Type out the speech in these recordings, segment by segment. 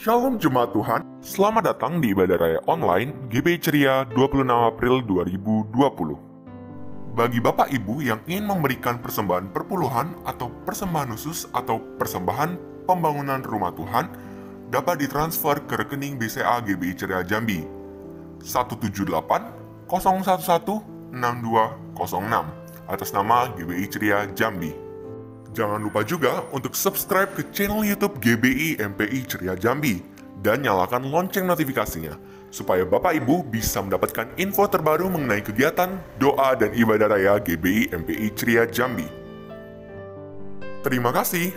Shalom Jemaat Tuhan, selamat datang di ibadah raya online GBI Ceria 26 April 2020. Bagi Bapak Ibu yang ingin memberikan persembahan perpuluhan atau persembahan khusus atau persembahan pembangunan rumah Tuhan, dapat ditransfer ke rekening BCA GBI Ceria Jambi 178 011 6206 atas nama GBI Ceria Jambi. Jangan lupa juga untuk subscribe ke channel YouTube GBI MPI Ceria Jambi dan nyalakan lonceng notifikasinya supaya Bapak Ibu bisa mendapatkan info terbaru mengenai kegiatan, doa, dan ibadah raya GBI MPI Ceria Jambi. Terima kasih.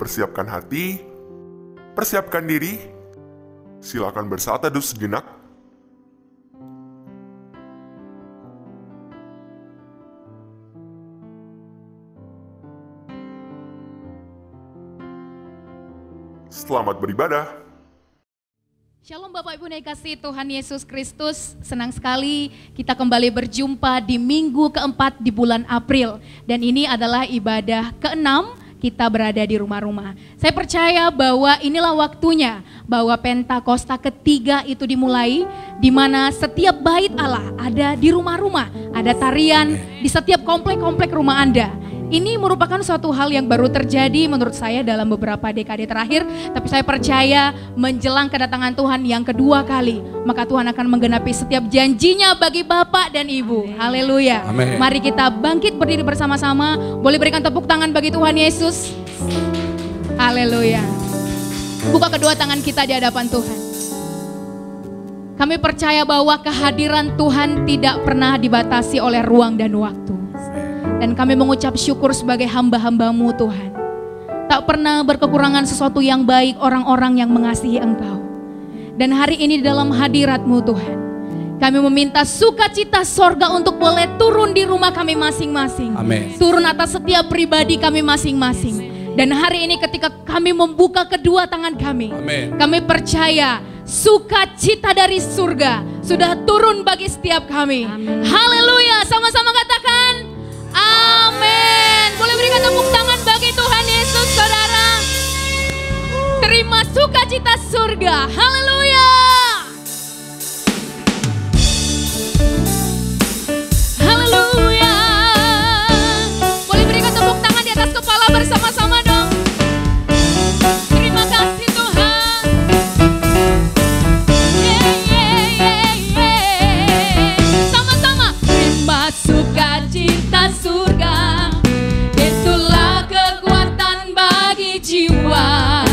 Persiapkan hati, persiapkan diri, silakan bersatu teduh sejenak. Selamat beribadah. Shalom Bapak Ibu yang dikasihi Tuhan Yesus Kristus. Senang sekali kita kembali berjumpa di minggu keempat di bulan April. Dan ini adalah ibadah keenam kita berada di rumah-rumah. Saya percaya bahwa inilah waktunya bahwa Pentakosta ketiga itu dimulai, di mana setiap bait Allah ada di rumah-rumah, ada tarian di setiap komplek-komplek rumah Anda. Ini merupakan suatu hal yang baru terjadi menurut saya dalam beberapa dekade terakhir, tapi saya percaya menjelang kedatangan Tuhan yang kedua kali, maka Tuhan akan menggenapi setiap janjinya bagi Bapak dan Ibu. Haleluya. Mari kita bangkit berdiri bersama-sama. Boleh berikan tepuk tangan bagi Tuhan Yesus. Haleluya. Buka kedua tangan kita di hadapan Tuhan. Kami percaya bahwa kehadiran Tuhan tidak pernah dibatasi oleh ruang dan waktu. Dan kami mengucap syukur sebagai hamba-hambamu Tuhan. Tak pernah berkekurangan sesuatu yang baik orang-orang yang mengasihi Engkau. Dan hari ini dalam hadirat-Mu Tuhan, kami meminta sukacita sorga untuk boleh turun di rumah kami masing-masing. Amin. Turun atas setiap pribadi kami masing-masing. Dan hari ini ketika kami membuka kedua tangan kami, Amin, kami percaya sukacita dari surga sudah turun bagi setiap kami. Haleluya, sama-sama katakan amin. Boleh berikan tepuk tangan bagi Tuhan Yesus, saudara. Terima sukacita surga. Haleluya. Haleluya. Boleh berikan tepuk tangan di atas kepala bersama-sama dong. Terima kasih Tuhan. Sama-sama. Terima sukacita surga, itulah kekuatan bagi jiwa.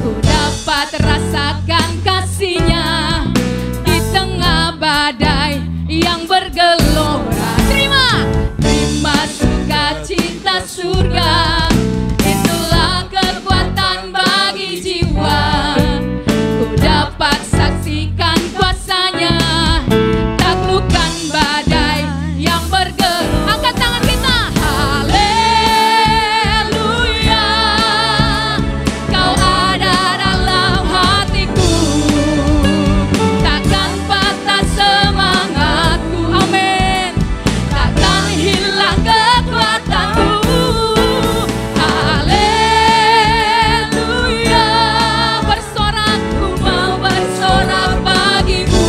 Ku dapat rasakan kasih-Nya di tengah badai yang bergelora. Terima sukacita surga, itulah kekuatan bagi jiwa. Ku dapat saksikan kuasa-Nya, taklukkan badai yang bergelora. Angkat tangan kita. Haleluya. Kau ada dalam hatiku, takkan patah semangatku. Amin. Takkan hilang kekuatanku. Haleluya. Bersorakku mau bersorak bagimu.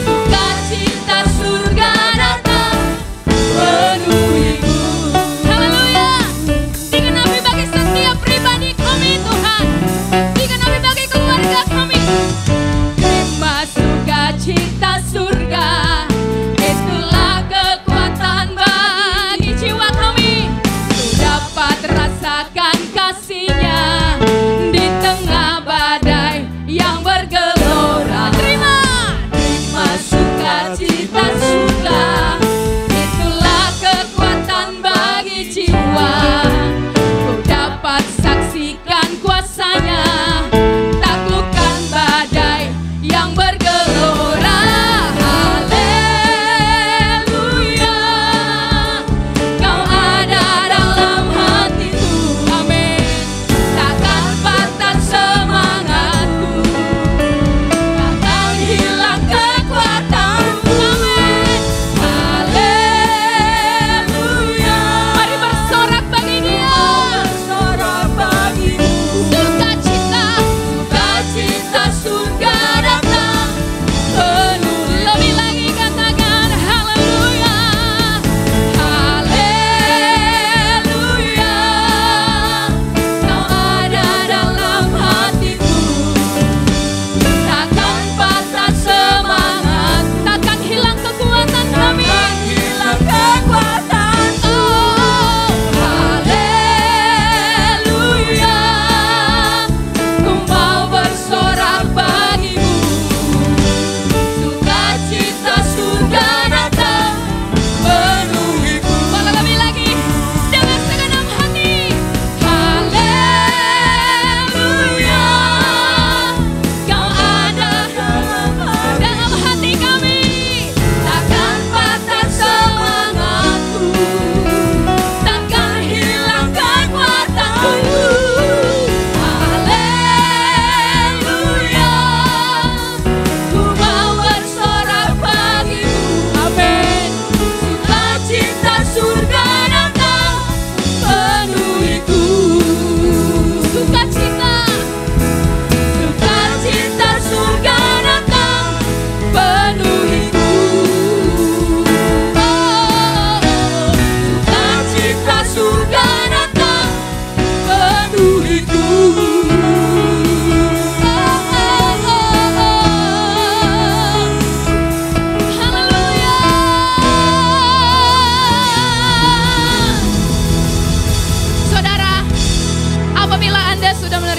Sukacita surga datang penuhiku. Haleluya. Digenapi bagi setiap pribadi kami Tuhan. Digenapi bagi keluarga kami. Terima sukacita surga, itulah kekuatan bagi jiwa kami. Ku dapat rasakan kasih-Nya di tengah badai yang bergelora. Terima sukacita surga, itulah kekuatan bagi jiwa. Ku dapat saksikan kuasa-Nya, taklukkan badai yang bergelora. Haleluya. Kau ada dalam hatiku. Amin. Takkan patah semangatku, takkan hilang kekuatanku. Amin. Haleluya. Mari bersorak bagi Dia. Bersorak bagimu. Sukacita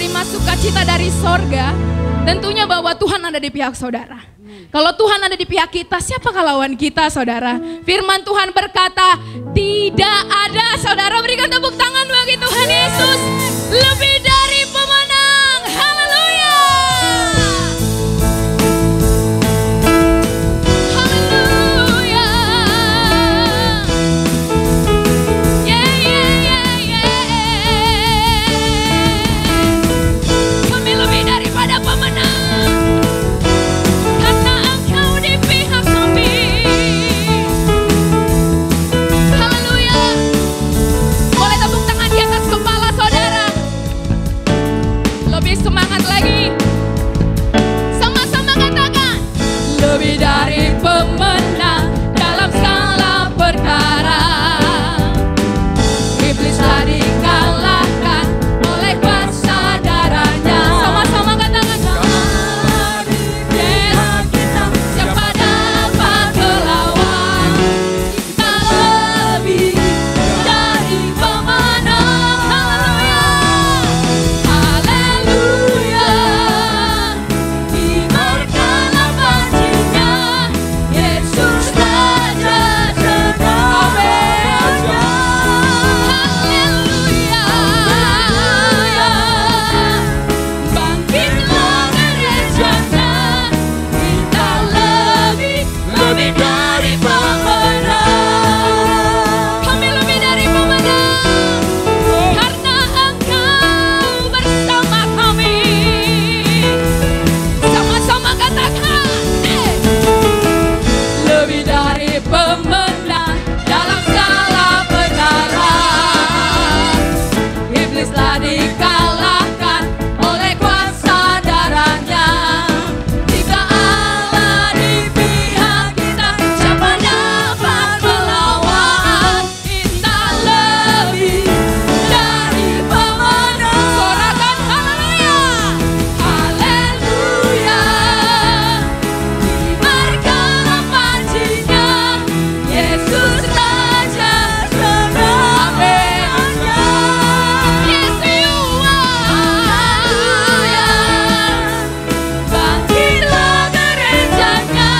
menerima sukacita dari sorga, tentunya bahwa Tuhan ada di pihak saudara. Kalau Tuhan ada di pihak kita, siapakah lawan kita, saudara? Firman Tuhan berkata, tidak ada. Saudara, berikan tepuk tangan bagi Tuhan Yesus. Lebih dari pemenang. Haleluya. Haleluya. Yeah, yeah, yeah, yeah. Kami lebih daripada pemenang. Karena Engkau di pihak kami. Haleluya. Boleh tepuk tangan di atas kepala saudara. Lebih semangat lagi. Sama-sama katakan. Lebih dari pemenang dalam segala perkara. Iblis telah dikalahkan oleh kuasa darahnya. Sama-sama katakan. Yes. Siapa dapat melawan? Kita lebih dari pemenang. Haleluya. Haleluya. Kibarkanlah pancinya, Yesus Raja sedang. Haleluya. Bangkitlah gerejanya, kita lebih dari pemenang. Kami lebih dari pemenang, karena Engkau bersama kami. Sama-sama katakan, lebih dari pemenang dalam segala perkara. Iblis telah dikalahkan oleh kuasa darahnya. Jika Allah di pihak kita, siapa dapat melawan? Kita lebih dari pemenang. Sorakan haleluya. Haleluya. Kibarkanlah pancinya, Yesus Raja sedang. Yes, you are. Bangkitlah gerejanya,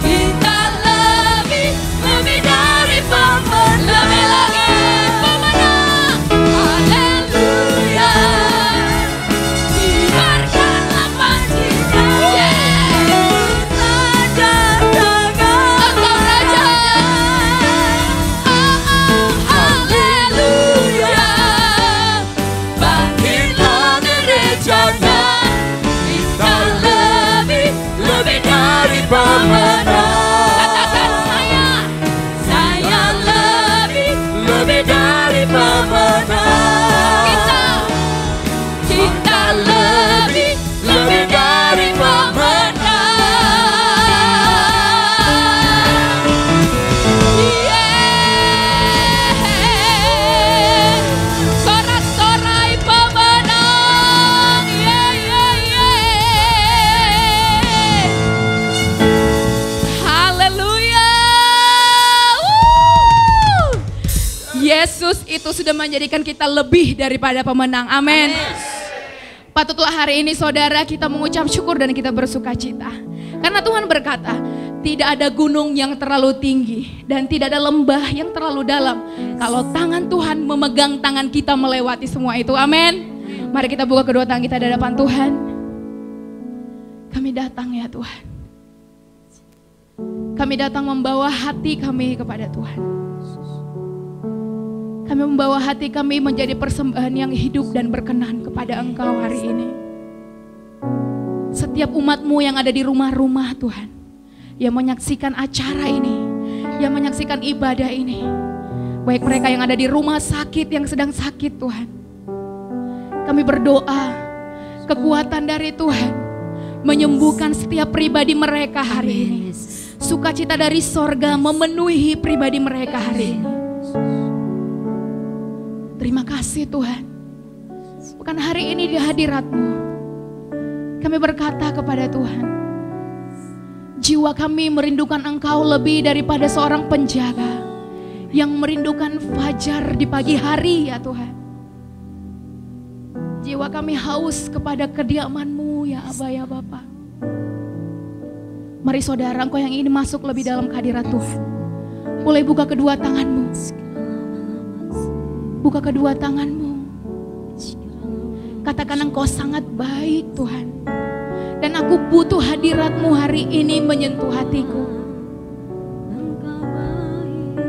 kita lebih dari pemenang. Lebih lagi pemenang. Haleluya. Kibarkanlah pancinya, Yesus Raja sedang. Engkau Raja. Haleluya. Bangkitlah gerejanya, kita lebih dari pemenang. Katakan saya lebih dari pemenang. Kita lebih dari pemenang. Yeah. Sorak-sorai pemenang. Yeah, yeah, yeah. Haleluya. Yesus itu sudah menjadikan kita lebih daripada pemenang. Amin. Patutlah hari ini saudara kita mengucap syukur dan kita bersuka cita. Karena Tuhan berkata, tidak ada gunung yang terlalu tinggi dan tidak ada lembah yang terlalu dalam. Kalau tangan Tuhan memegang tangan kita melewati semua itu. Amin. Mari kita buka kedua tangan kita di hadapan Tuhan. Kami datang ya Tuhan. Kami datang membawa hati kami kepada Tuhan. Kami membawa hati kami menjadi persembahan yang hidup dan berkenan kepada Engkau hari ini. Setiap umat-Mu yang ada di rumah-rumah Tuhan, yang menyaksikan acara ini, yang menyaksikan ibadah ini, baik mereka yang ada di rumah sakit, yang sedang sakit Tuhan, kami berdoa kekuatan dari Tuhan menyembuhkan setiap pribadi mereka hari ini. Sukacita dari sorga memenuhi pribadi mereka hari ini. Terima kasih Tuhan. Bukan hari ini di hadirat-Mu, kami berkata kepada Tuhan, jiwa kami merindukan Engkau lebih daripada seorang penjaga yang merindukan fajar di pagi hari ya Tuhan. Jiwa kami haus kepada kediaman-Mu ya Aba ya Bapa. Mari saudara, engkau yang ingin masuk lebih dalam kehadirat Tuhan, boleh buka kedua tanganmu. Buka kedua tanganmu. Katakan, engkau sangat baik Tuhan. Dan aku butuh hadirat-Mu hari ini menyentuh hatiku.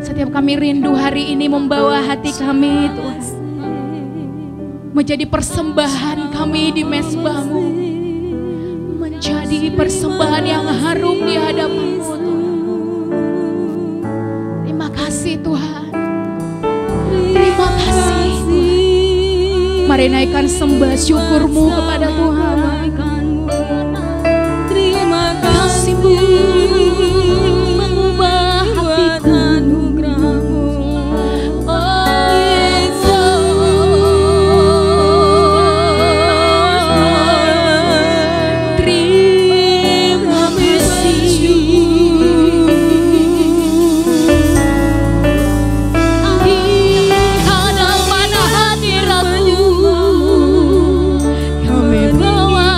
Setiap kami rindu hari ini membawa hati kami Tuhan, menjadi persembahan kami di mezbah-Mu, menjadi persembahan yang harum di hadapan-Mu Tuhan. Terima kasih Tuhan. Terima kasih Tuhan. Mari naikkan sembah syukur-Mu kepada Tuhan. Terima kasih-Mu mengubah hatiku. Kami bawa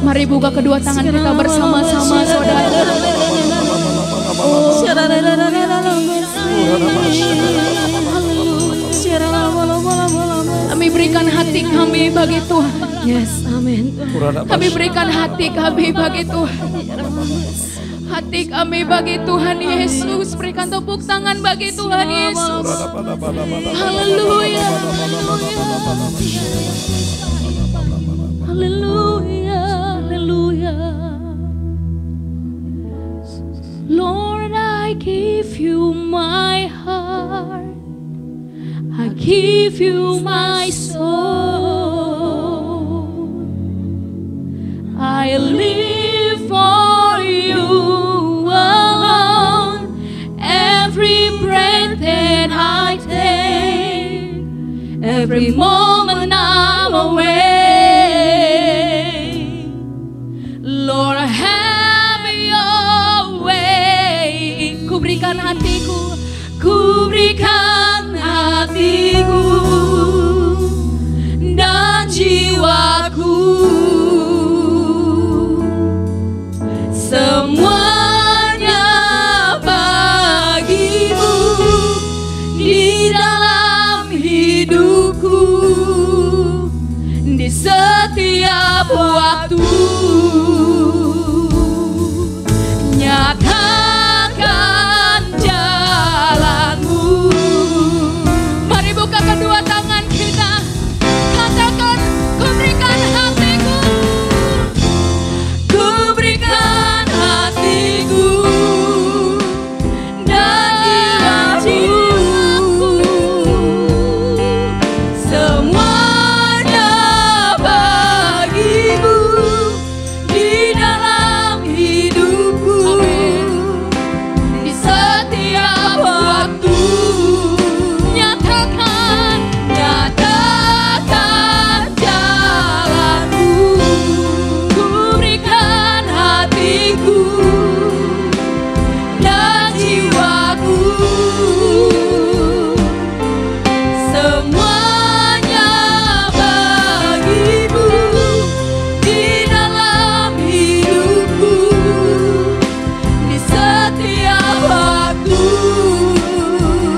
Mari buka kedua tangan kita bersama-sama, saudara. Kami berikan hati kami bagi Tuhan. Yes, amin. Kami berikan hati kami bagi Tuhan. Hati kami bagi Tuhan Yesus. Berikan tepuk tangan bagi Tuhan Yesus. Haleluya. Haleluya. Haleluya. Lord, I give you my heart. I give you my soul. I live for you alone. Every breath that I take, every moment I'm awake. Lord, have your way. Ku berikan hatiku, ku berikan hatiku dan jiwaku, semuanya bagimu di dalam hidupku, di setiap waktu. Nyatakan jalanmu. Mari buka kedua tangan kita, katakan, ku berikan hatiku, ku berikan hatiku dan jiwaku, semuanya bagimu di dalam hidupku, di setiap waktu. Nyatakan, nyatakan jalanmu. Ku berikan hatiku dan jiwaku, semuanya bagimu di dalam hidupku, di setiap waktu.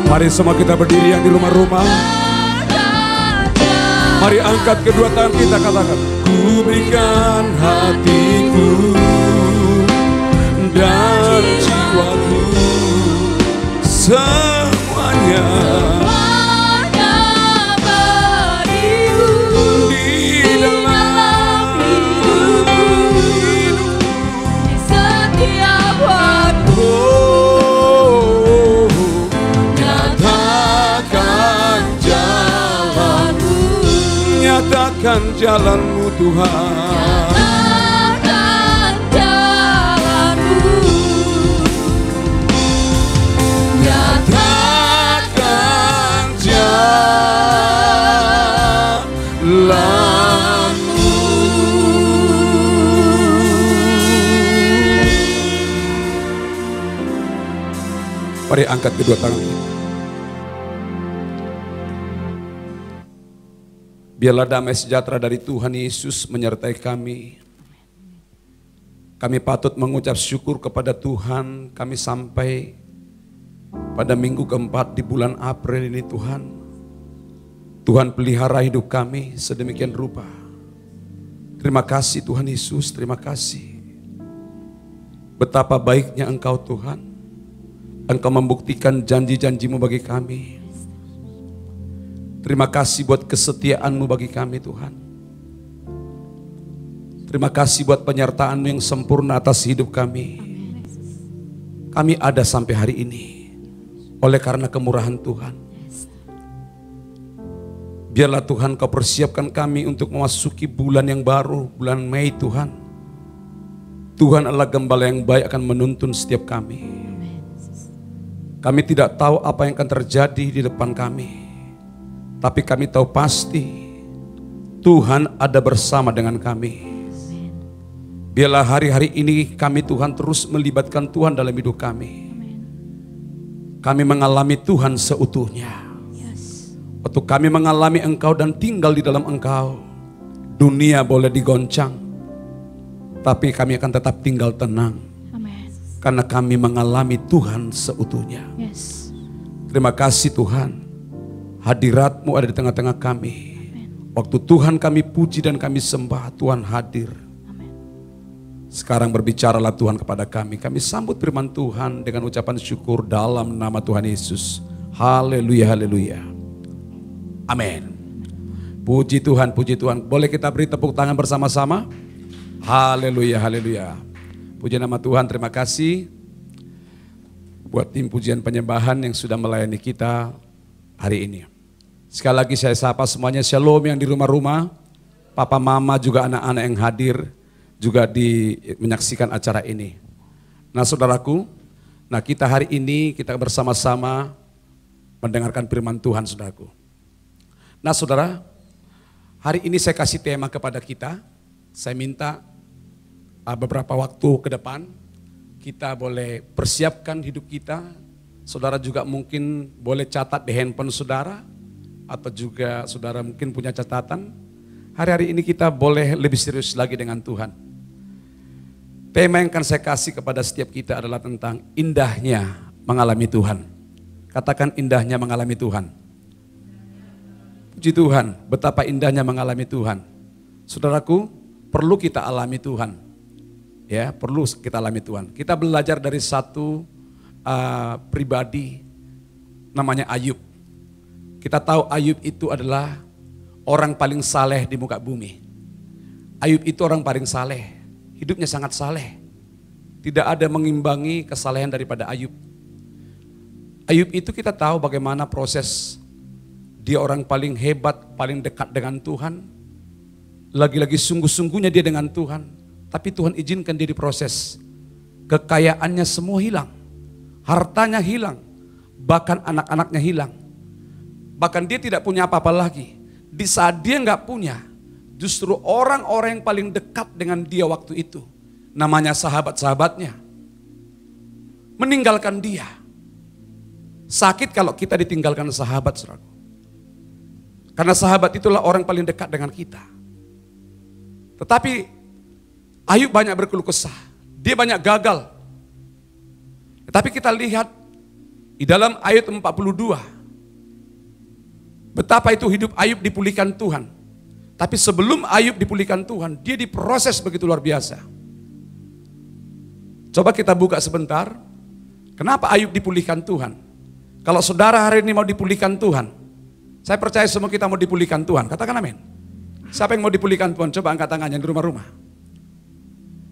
Mari semua kita berdiri yang di rumah-rumah. Mari angkat kedua tangan kita, katakan, ku berikan hatiku dan jiwaku, semuanya Semuanya bagimu di di dalam hidupku, di setiap waktu. Oh, nyatakan jalanmu, nyatakan jalanmu Tuhan. Nyatakan jalanmu. Nyatakan Mari angkat kedua tangan kita. Biarlah damai sejahtera dari Tuhan Yesus menyertai kami. Kami patut mengucap syukur kepada Tuhan, kami sampai pada minggu keempat di bulan April ini Tuhan. Tuhan pelihara hidup kami sedemikian rupa. Terima kasih Tuhan Yesus, terima kasih. Betapa baiknya Engkau Tuhan. Engkau membuktikan janji-janji-Mu bagi kami. Terima kasih buat kesetiaan-Mu bagi kami Tuhan. Terima kasih buat penyertaan-Mu yang sempurna atas hidup kami. Kami ada sampai hari ini oleh karena kemurahan Tuhan. Biarlah Tuhan Kau persiapkan kami untuk memasuki bulan yang baru, bulan Mei Tuhan. Tuhan adalah gembala yang baik akan menuntun setiap kami. Kami tidak tahu apa yang akan terjadi di depan kami. Tapi kami tahu pasti Tuhan ada bersama dengan kami. Biarlah hari-hari ini kami Tuhan terus melibatkan Tuhan dalam hidup kami. Kami mengalami Tuhan seutuhnya. Waktu kami mengalami Engkau dan tinggal di dalam Engkau, dunia boleh digoncang, tapi kami akan tetap tinggal tenang. Karena kami mengalami Tuhan seutuhnya. Terima kasih Tuhan. Hadirat-Mu ada di tengah-tengah kami. Waktu Tuhan kami puji dan kami sembah, Tuhan hadir. Sekarang berbicaralah Tuhan kepada kami. Kami sambut firman Tuhan dengan ucapan syukur dalam nama Tuhan Yesus. Haleluya, haleluya. Amin. Puji Tuhan, puji Tuhan. Boleh kita beri tepuk tangan bersama-sama? Haleluya, haleluya. Puji nama Tuhan, terima kasih buat tim pujian penyembahan yang sudah melayani kita hari ini. Sekali lagi saya sapa semuanya, shalom yang di rumah-rumah, papa mama juga anak-anak yang hadir juga menyaksikan acara ini. Nah saudaraku, kita hari ini kita bersama-sama mendengarkan firman Tuhan saudaraku. Nah saudara, hari ini saya kasih tema kepada kita, saya minta beberapa waktu ke depan kita boleh persiapkan hidup kita. Saudara juga mungkin boleh catat di handphone saudara, atau juga saudara mungkin punya catatan. Hari-hari ini kita boleh lebih serius lagi dengan Tuhan. Tema yang akan saya kasih kepada setiap kita adalah tentang indahnya mengalami Tuhan. Katakan indahnya mengalami Tuhan. Puji Tuhan, betapa indahnya mengalami Tuhan. Saudaraku, perlu kita alami Tuhan. Ya, perlu kita alami Tuhan. Kita belajar dari satu pribadi namanya Ayub. Kita tahu Ayub itu adalah orang paling saleh di muka bumi. Ayub itu orang paling saleh, hidupnya sangat saleh. Tidak ada mengimbangi kesalehan daripada Ayub. Ayub itu kita tahu bagaimana proses dia orang paling hebat, paling dekat dengan Tuhan. Lagi-lagi sungguh-sungguhnya dia dengan Tuhan. Tapi Tuhan izinkan dia diproses. Kekayaannya semua hilang. Hartanya hilang, bahkan anak-anaknya hilang. Bahkan dia tidak punya apa-apa lagi. Di saat dia nggak punya, justru orang-orang yang paling dekat dengan dia waktu itu, namanya sahabat-sahabatnya, meninggalkan dia. Sakit kalau kita ditinggalkan sahabat, saudara. Karena sahabat itulah orang paling dekat dengan kita. Tetapi Ayub banyak berkeluh kesah, dia banyak gagal. Tapi kita lihat di dalam ayat 42, betapa itu hidup Ayub dipulihkan Tuhan. Tapi sebelum Ayub dipulihkan Tuhan, dia diproses begitu luar biasa. Coba kita buka sebentar, kenapa Ayub dipulihkan Tuhan? Kalau saudara hari ini mau dipulihkan Tuhan, saya percaya semua kita mau dipulihkan Tuhan, katakan amin. Siapa yang mau dipulihkan Tuhan? Coba angkat tangannya di rumah-rumah.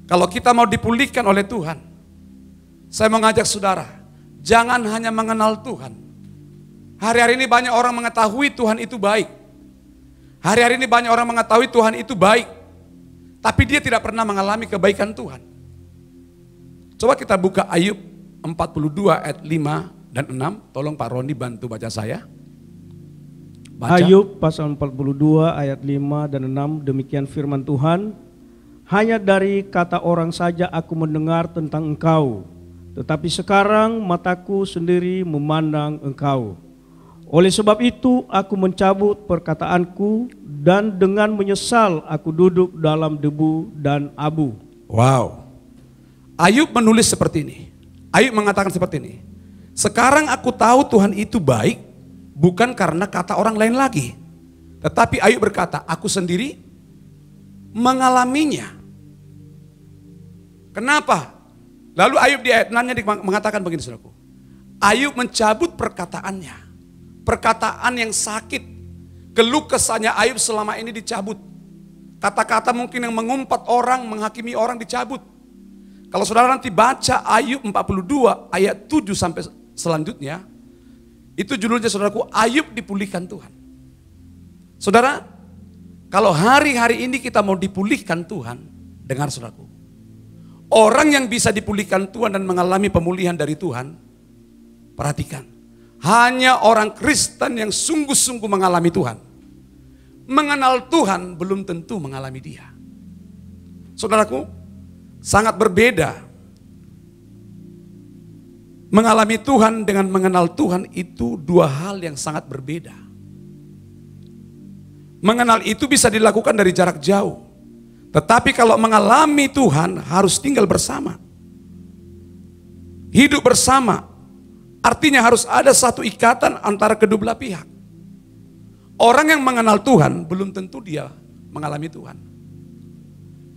Kalau kita mau dipulihkan oleh Tuhan, saya mau ngajak saudara, jangan hanya mengenal Tuhan. Hari-hari ini banyak orang mengetahui Tuhan itu baik. Hari-hari ini banyak orang mengetahui Tuhan itu baik. Tapi dia tidak pernah mengalami kebaikan Tuhan. Coba kita buka Ayub 42 ayat 5 dan 6. Tolong Pak Roni bantu baca saya. Baca. Ayub pasal 42 ayat 5 dan 6, demikian firman Tuhan. Hanya dari kata orang saja aku mendengar tentang engkau, tetapi sekarang mataku sendiri memandang Engkau. Oleh sebab itu aku mencabut perkataanku dan dengan menyesal aku duduk dalam debu dan abu. Wow. Ayub menulis seperti ini. Ayub mengatakan seperti ini. Sekarang aku tahu Tuhan itu baik bukan karena kata orang lain lagi. Tetapi Ayub berkata, aku sendiri mengalaminya. Kenapa? Lalu Ayub di ayat 6-nya mengatakan begini, saudaraku. Ayub mencabut perkataannya. Perkataan yang sakit. Keluh kesahnya Ayub selama ini dicabut. Kata-kata mungkin yang mengumpat orang, menghakimi orang dicabut. Kalau saudara nanti baca Ayub 42 ayat 7 sampai selanjutnya. Itu judulnya, saudaraku, Ayub dipulihkan Tuhan. Saudara, kalau hari-hari ini kita mau dipulihkan Tuhan, dengar saudaraku. Orang yang bisa dipulihkan Tuhan dan mengalami pemulihan dari Tuhan, perhatikan, hanya orang Kristen yang sungguh-sungguh mengalami Tuhan. Mengenal Tuhan belum tentu mengalami Dia. Saudaraku, sangat berbeda. Mengalami Tuhan dengan mengenal Tuhan itu dua hal yang sangat berbeda. Mengenal itu bisa dilakukan dari jarak jauh. Tetapi kalau mengalami Tuhan harus tinggal bersama. Hidup bersama. Artinya harus ada satu ikatan antara kedua belah pihak. Orang yang mengenal Tuhan belum tentu dia mengalami Tuhan.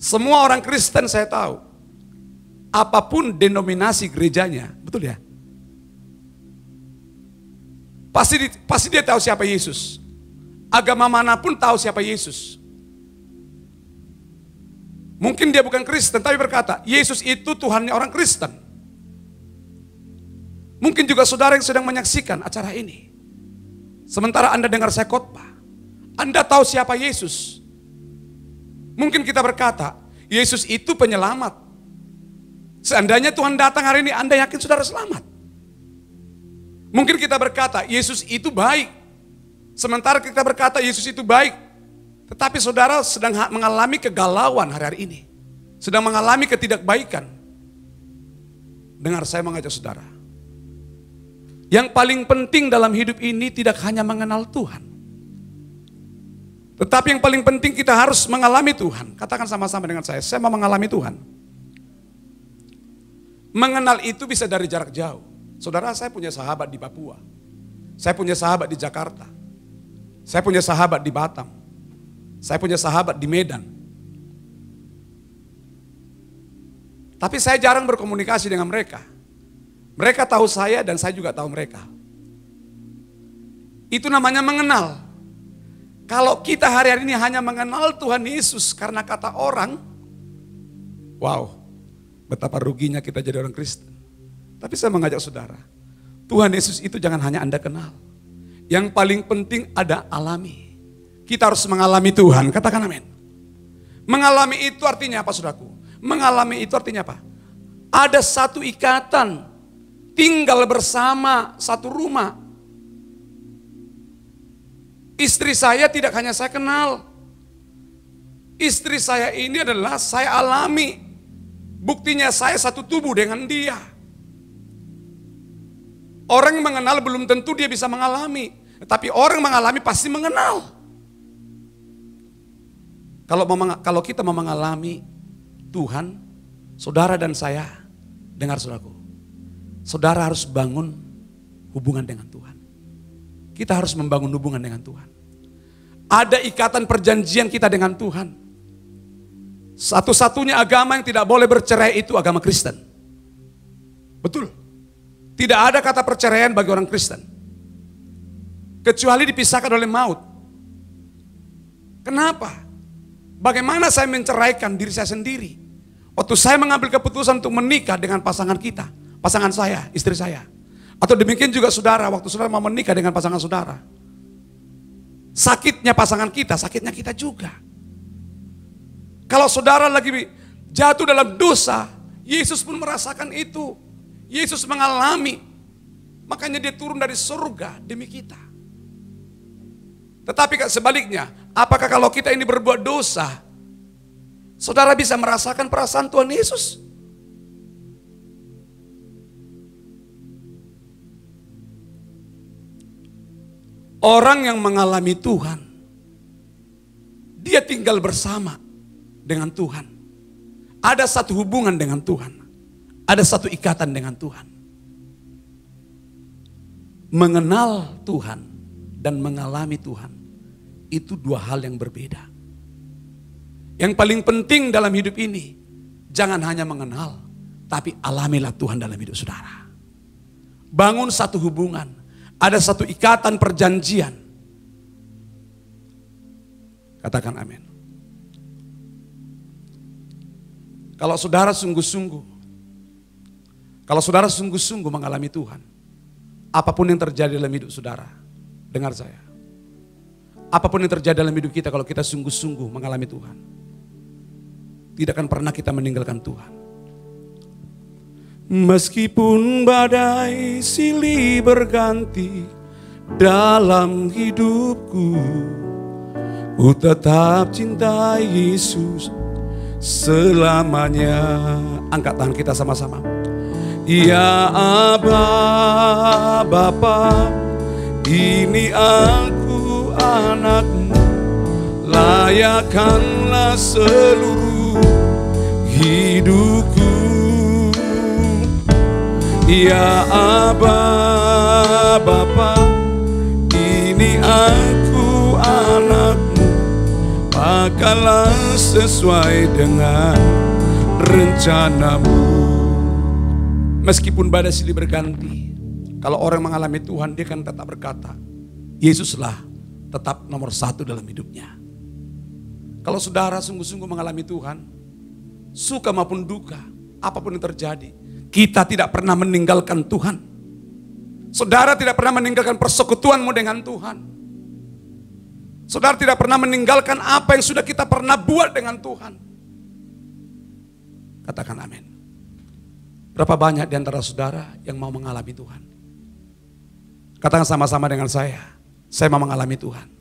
Semua orang Kristen saya tahu. Apapun denominasi gerejanya. Betul ya? Pasti dia tahu siapa Yesus. Agama manapun tahu siapa Yesus. Mungkin dia bukan Kristen tapi berkata, Yesus itu Tuhannya orang Kristen. Mungkin juga saudara yang sedang menyaksikan acara ini. Sementara Anda dengar saya khotbah, Anda tahu siapa Yesus. Mungkin kita berkata, Yesus itu penyelamat. Seandainya Tuhan datang hari ini, Anda yakin saudara selamat. Mungkin kita berkata, Yesus itu baik. Sementara kita berkata, Yesus itu baik. Tetapi saudara sedang mengalami kegalauan hari-hari ini. Sedang mengalami ketidakbaikan. Dengar, saya mengajak saudara. Yang paling penting dalam hidup ini tidak hanya mengenal Tuhan. Tetapi yang paling penting kita harus mengalami Tuhan. Katakan sama-sama dengan saya mau mengalami Tuhan. Mengenal itu bisa dari jarak jauh. Saudara, saya punya sahabat di Papua. Saya punya sahabat di Jakarta. Saya punya sahabat di Batam. Saya punya sahabat di Medan. Tapi saya jarang berkomunikasi dengan mereka. Mereka tahu saya dan saya juga tahu mereka. Itu namanya mengenal. Kalau kita hari-hari ini hanya mengenal Tuhan Yesus karena kata orang, wow, betapa ruginya kita jadi orang Kristen. Tapi saya mengajak saudara, Tuhan Yesus itu jangan hanya Anda kenal. Yang paling penting ada alami. Kita harus mengalami Tuhan, katakan amin. Mengalami itu artinya apa saudaraku? Mengalami itu artinya apa? Ada satu ikatan, tinggal bersama satu rumah. Istri saya tidak hanya saya kenal. Istri saya ini adalah saya alami. Buktinya saya satu tubuh dengan dia. Orang yang mengenal belum tentu dia bisa mengalami. Tapi orang mengalami pasti mengenal. Kalau kita mau mengalami Tuhan, saudara dan saya, dengar saudaraku, saudara harus bangun hubungan dengan Tuhan. Kita harus membangun hubungan dengan Tuhan. Ada ikatan perjanjian kita dengan Tuhan. Satu-satunya agama yang tidak boleh bercerai itu agama Kristen. Betul. Tidak ada kata perceraian bagi orang Kristen. Kecuali dipisahkan oleh maut. Kenapa? Bagaimana saya menceraikan diri saya sendiri? Waktu saya mengambil keputusan untuk menikah dengan pasangan kita, pasangan saya, istri saya. Atau demikian juga saudara, waktu saudara mau menikah dengan pasangan saudara. Sakitnya pasangan kita, sakitnya kita juga. Kalau saudara lagi jatuh dalam dosa, Yesus pun merasakan itu. Yesus mengalami, makanya dia turun dari surga demi kita. Tetapi sebaliknya, apakah kalau kita ini berbuat dosa, saudara bisa merasakan perasaan Tuhan Yesus? Orang yang mengalami Tuhan, dia tinggal bersama dengan Tuhan. Ada satu hubungan dengan Tuhan. Ada satu ikatan dengan Tuhan. Mengenal Tuhan dan mengalami Tuhan, itu dua hal yang berbeda. Yang paling penting dalam hidup ini, jangan hanya mengenal, tapi alamilah Tuhan dalam hidup saudara. Bangun satu hubungan, ada satu ikatan perjanjian. Katakan amin. Kalau saudara sungguh-sungguh mengalami Tuhan, apapun yang terjadi dalam hidup saudara, dengar saya. Apapun yang terjadi dalam hidup kita, kalau kita sungguh-sungguh mengalami Tuhan, tidak akan pernah kita meninggalkan Tuhan. Meskipun badai silih berganti dalam hidupku, ku tetap cintai Yesus selamanya. Angkat tangan kita sama-sama. Ya Aba, Bapa, ini aku anakmu, layakkanlah seluruh hidupku. Ya Aba, Bapa, ini aku anakmu, pakailah sesuai dengan rencanamu. Meskipun badai silih berganti, kalau orang mengalami Tuhan, dia kan tetap berkata, Yesuslah tetap nomor satu dalam hidupnya. Kalau saudara sungguh-sungguh mengalami Tuhan, suka maupun duka, apapun yang terjadi, kita tidak pernah meninggalkan Tuhan. Saudara tidak pernah meninggalkan persekutuanmu dengan Tuhan. Saudara tidak pernah meninggalkan apa yang sudah kita pernah buat dengan Tuhan. Katakan amin. Berapa banyak di antara saudara yang mau mengalami Tuhan? Katakan sama-sama dengan saya mau mengalami Tuhan.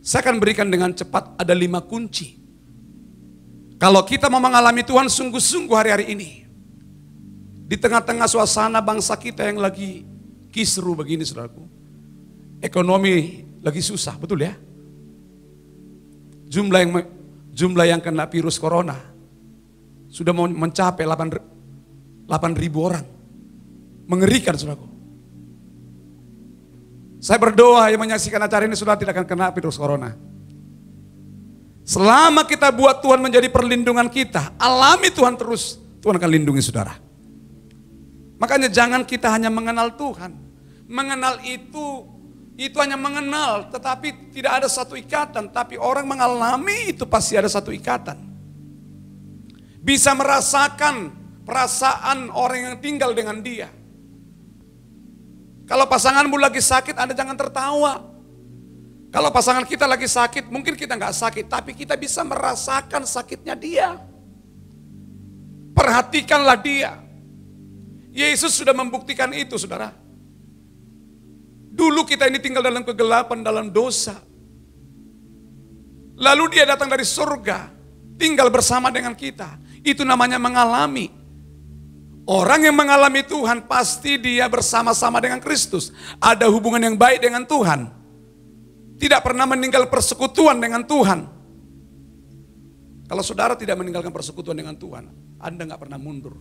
Saya akan berikan dengan cepat, ada 5 kunci. Kalau kita mau mengalami Tuhan sungguh-sungguh hari-hari ini, di tengah-tengah suasana bangsa kita yang lagi kisru begini saudaraku. Ekonomi lagi susah, betul ya? Jumlah yang kena virus corona sudah mau mencapai 8.000 orang. Mengerikan saudaraku. Saya berdoa yang menyaksikan acara ini saudara tidak akan kena virus corona. Selama kita buat Tuhan menjadi perlindungan kita, alami Tuhan terus, Tuhan akan lindungi saudara. Makanya jangan kita hanya mengenal Tuhan. Mengenal itu hanya mengenal, tetapi tidak ada satu ikatan. Tapi orang mengalami itu pasti ada satu ikatan. Bisa merasakan perasaan orang yang tinggal dengan dia. Kalau pasanganmu lagi sakit, Anda jangan tertawa. Kalau pasangan kita lagi sakit, mungkin kita nggak sakit, tapi kita bisa merasakan sakitnya dia. Perhatikanlah dia. Yesus sudah membuktikan itu, saudara. Dulu kita ini tinggal dalam kegelapan, dalam dosa. Lalu dia datang dari surga, tinggal bersama dengan kita. Itu namanya mengalami. Orang yang mengalami Tuhan pasti dia bersama-sama dengan Kristus. Ada hubungan yang baik dengan Tuhan. Tidak pernah meninggal persekutuan dengan Tuhan. Kalau saudara tidak meninggalkan persekutuan dengan Tuhan, Anda nggak pernah mundur.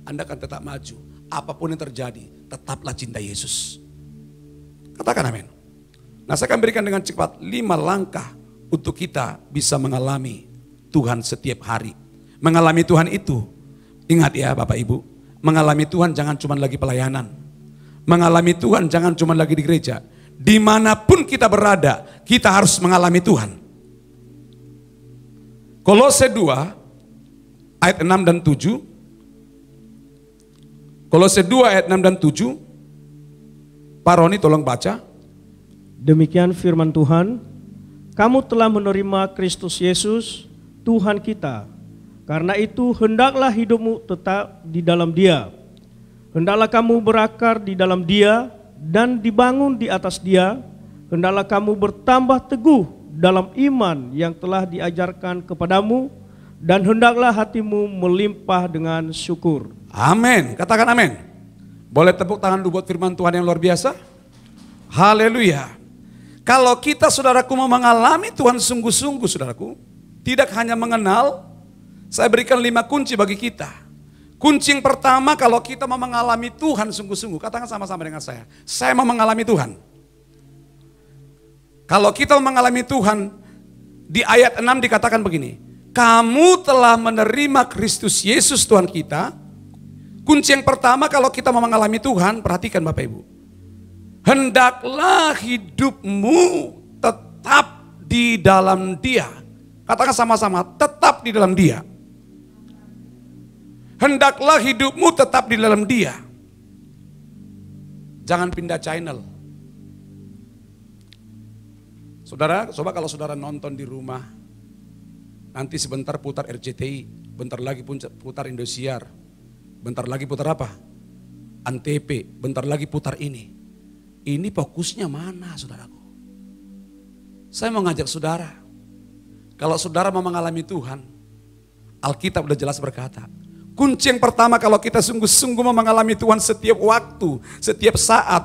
Anda akan tetap maju. Apapun yang terjadi, tetaplah cinta Yesus. Katakan amin. Nah, saya akan berikan dengan cepat 5 langkah untuk kita bisa mengalami Tuhan setiap hari. Mengalami Tuhan itu, ingat ya Bapak Ibu, mengalami Tuhan jangan cuma lagi pelayanan. Mengalami Tuhan jangan cuma lagi di gereja. Dimanapun kita berada, kita harus mengalami Tuhan. Kolose 2 ayat 6 dan 7. Kolose 2 ayat 6 dan 7. Pak Roni tolong baca. Demikian firman Tuhan, kamu telah menerima Kristus Yesus, Tuhan kita. Karena itu hendaklah hidupmu tetap di dalam Dia. Hendaklah kamu berakar di dalam Dia dan dibangun di atas Dia. Hendaklah kamu bertambah teguh dalam iman yang telah diajarkan kepadamu, dan hendaklah hatimu melimpah dengan syukur. Amin. Katakan amin. Boleh tepuk tangan dulu buat firman Tuhan yang luar biasa. Haleluya. Kalau kita saudaraku mau mengalami Tuhan sungguh-sungguh saudaraku, tidak hanya mengenal, saya berikan 5 kunci bagi kita. Kunci yang pertama kalau kita mau mengalami Tuhan sungguh-sungguh, katakan sama-sama dengan saya mau mengalami Tuhan. Kalau kita mau mengalami Tuhan, di ayat 6 dikatakan begini, kamu telah menerima Kristus Yesus Tuhan kita. Kunci yang pertama kalau kita mau mengalami Tuhan, perhatikan Bapak Ibu. Hendaklah hidupmu tetap di dalam Dia. Katakan sama-sama, tetap di dalam Dia. Hendaklah hidupmu tetap di dalam Dia. Jangan pindah channel. Saudara, coba kalau saudara nonton di rumah, nanti sebentar putar RCTI, bentar lagi putar Indosiar, bentar lagi putar apa? Antv, bentar lagi putar ini. Ini fokusnya mana saudaraku? Saya mau ngajak saudara, kalau saudara mau mengalami Tuhan, Alkitab udah jelas berkata, kunci yang pertama kalau kita sungguh-sungguh mau mengalami Tuhan setiap waktu, setiap saat,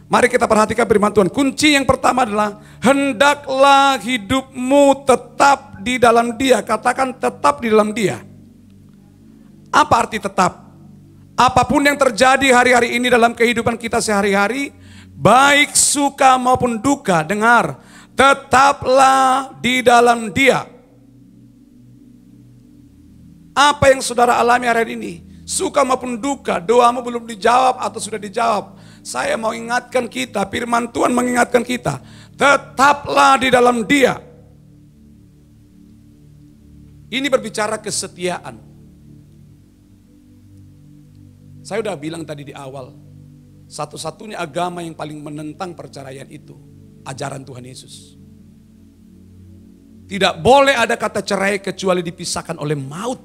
mari kita perhatikan firman Tuhan. Kunci yang pertama adalah, hendaklah hidupmu tetap di dalam Dia. Katakan tetap di dalam Dia. Apa arti tetap? Apapun yang terjadi hari-hari ini dalam kehidupan kita sehari-hari, baik suka maupun duka, dengar, tetaplah di dalam Dia. Apa yang saudara alami hari ini, suka maupun duka, doamu belum dijawab atau sudah dijawab, saya mau ingatkan kita, firman Tuhan mengingatkan kita, tetaplah di dalam Dia. Ini berbicara kesetiaan. Saya udah bilang tadi di awal, satu-satunya agama yang paling menentang perceraian itu ajaran Tuhan Yesus. Tidak boleh ada kata cerai kecuali dipisahkan oleh maut.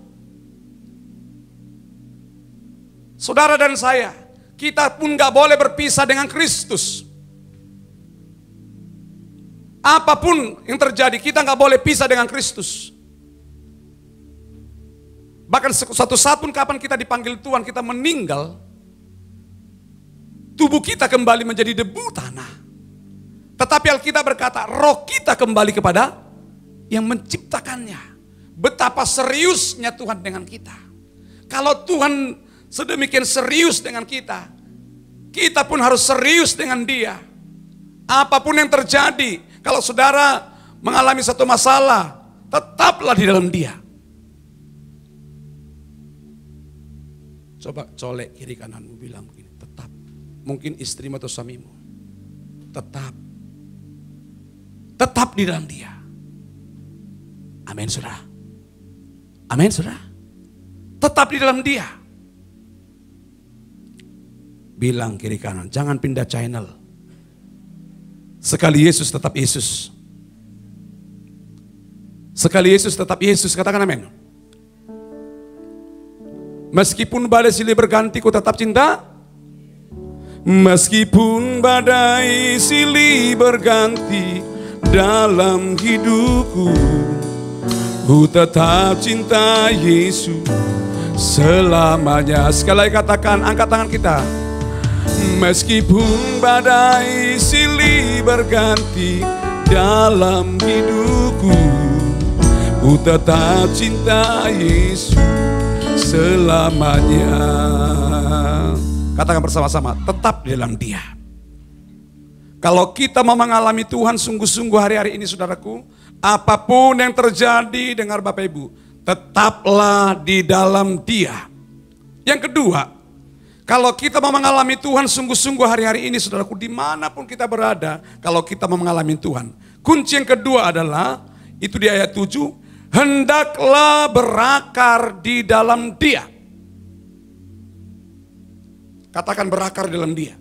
Saudara dan saya, kita pun gak boleh berpisah dengan Kristus. Apapun yang terjadi, kita gak boleh pisah dengan Kristus. Bahkan suatu saat pun kapan kita dipanggil Tuhan, kita meninggal, tubuh kita kembali menjadi debu tanah. Tetapi Alkitab berkata, roh kita kembali kepada yang menciptakannya. Betapa seriusnya Tuhan dengan kita. Kalau Tuhan sedemikian serius dengan kita, kita pun harus serius dengan Dia. Apapun yang terjadi, kalau saudara mengalami satu masalah, tetaplah di dalam Dia. Coba colek kiri kananmu, bilang begini, tetap. Mungkin istrimu atau suamimu, tetap. Tetap di dalam Dia. Amin saudara. Amin saudara. Tetap di dalam Dia. Bilang kiri kanan, jangan pindah channel. Sekali Yesus tetap Yesus. Sekali Yesus tetap Yesus, katakan amin. Meskipun badai silih berganti, ku tetap cinta. Meskipun badai silih berganti dalam hidupku, ku tetap cinta Yesus selamanya. Sekali lagi katakan, angkat tangan kita. Meskipun badai silih berganti dalam hidupku, ku tetap cinta Yesus selamanya. Katakan bersama-sama, tetap di dalam Dia. Kalau kita mau mengalami Tuhan sungguh-sungguh hari-hari ini saudaraku, apapun yang terjadi, dengar Bapak Ibu, tetaplah di dalam Dia. Yang kedua, kalau kita mau mengalami Tuhan sungguh-sungguh hari-hari ini saudaraku, dimanapun kita berada, kalau kita mau mengalami Tuhan, kunci yang kedua adalah, itu di ayat 7, hendaklah berakar di dalam Dia. Katakan berakar di dalam Dia.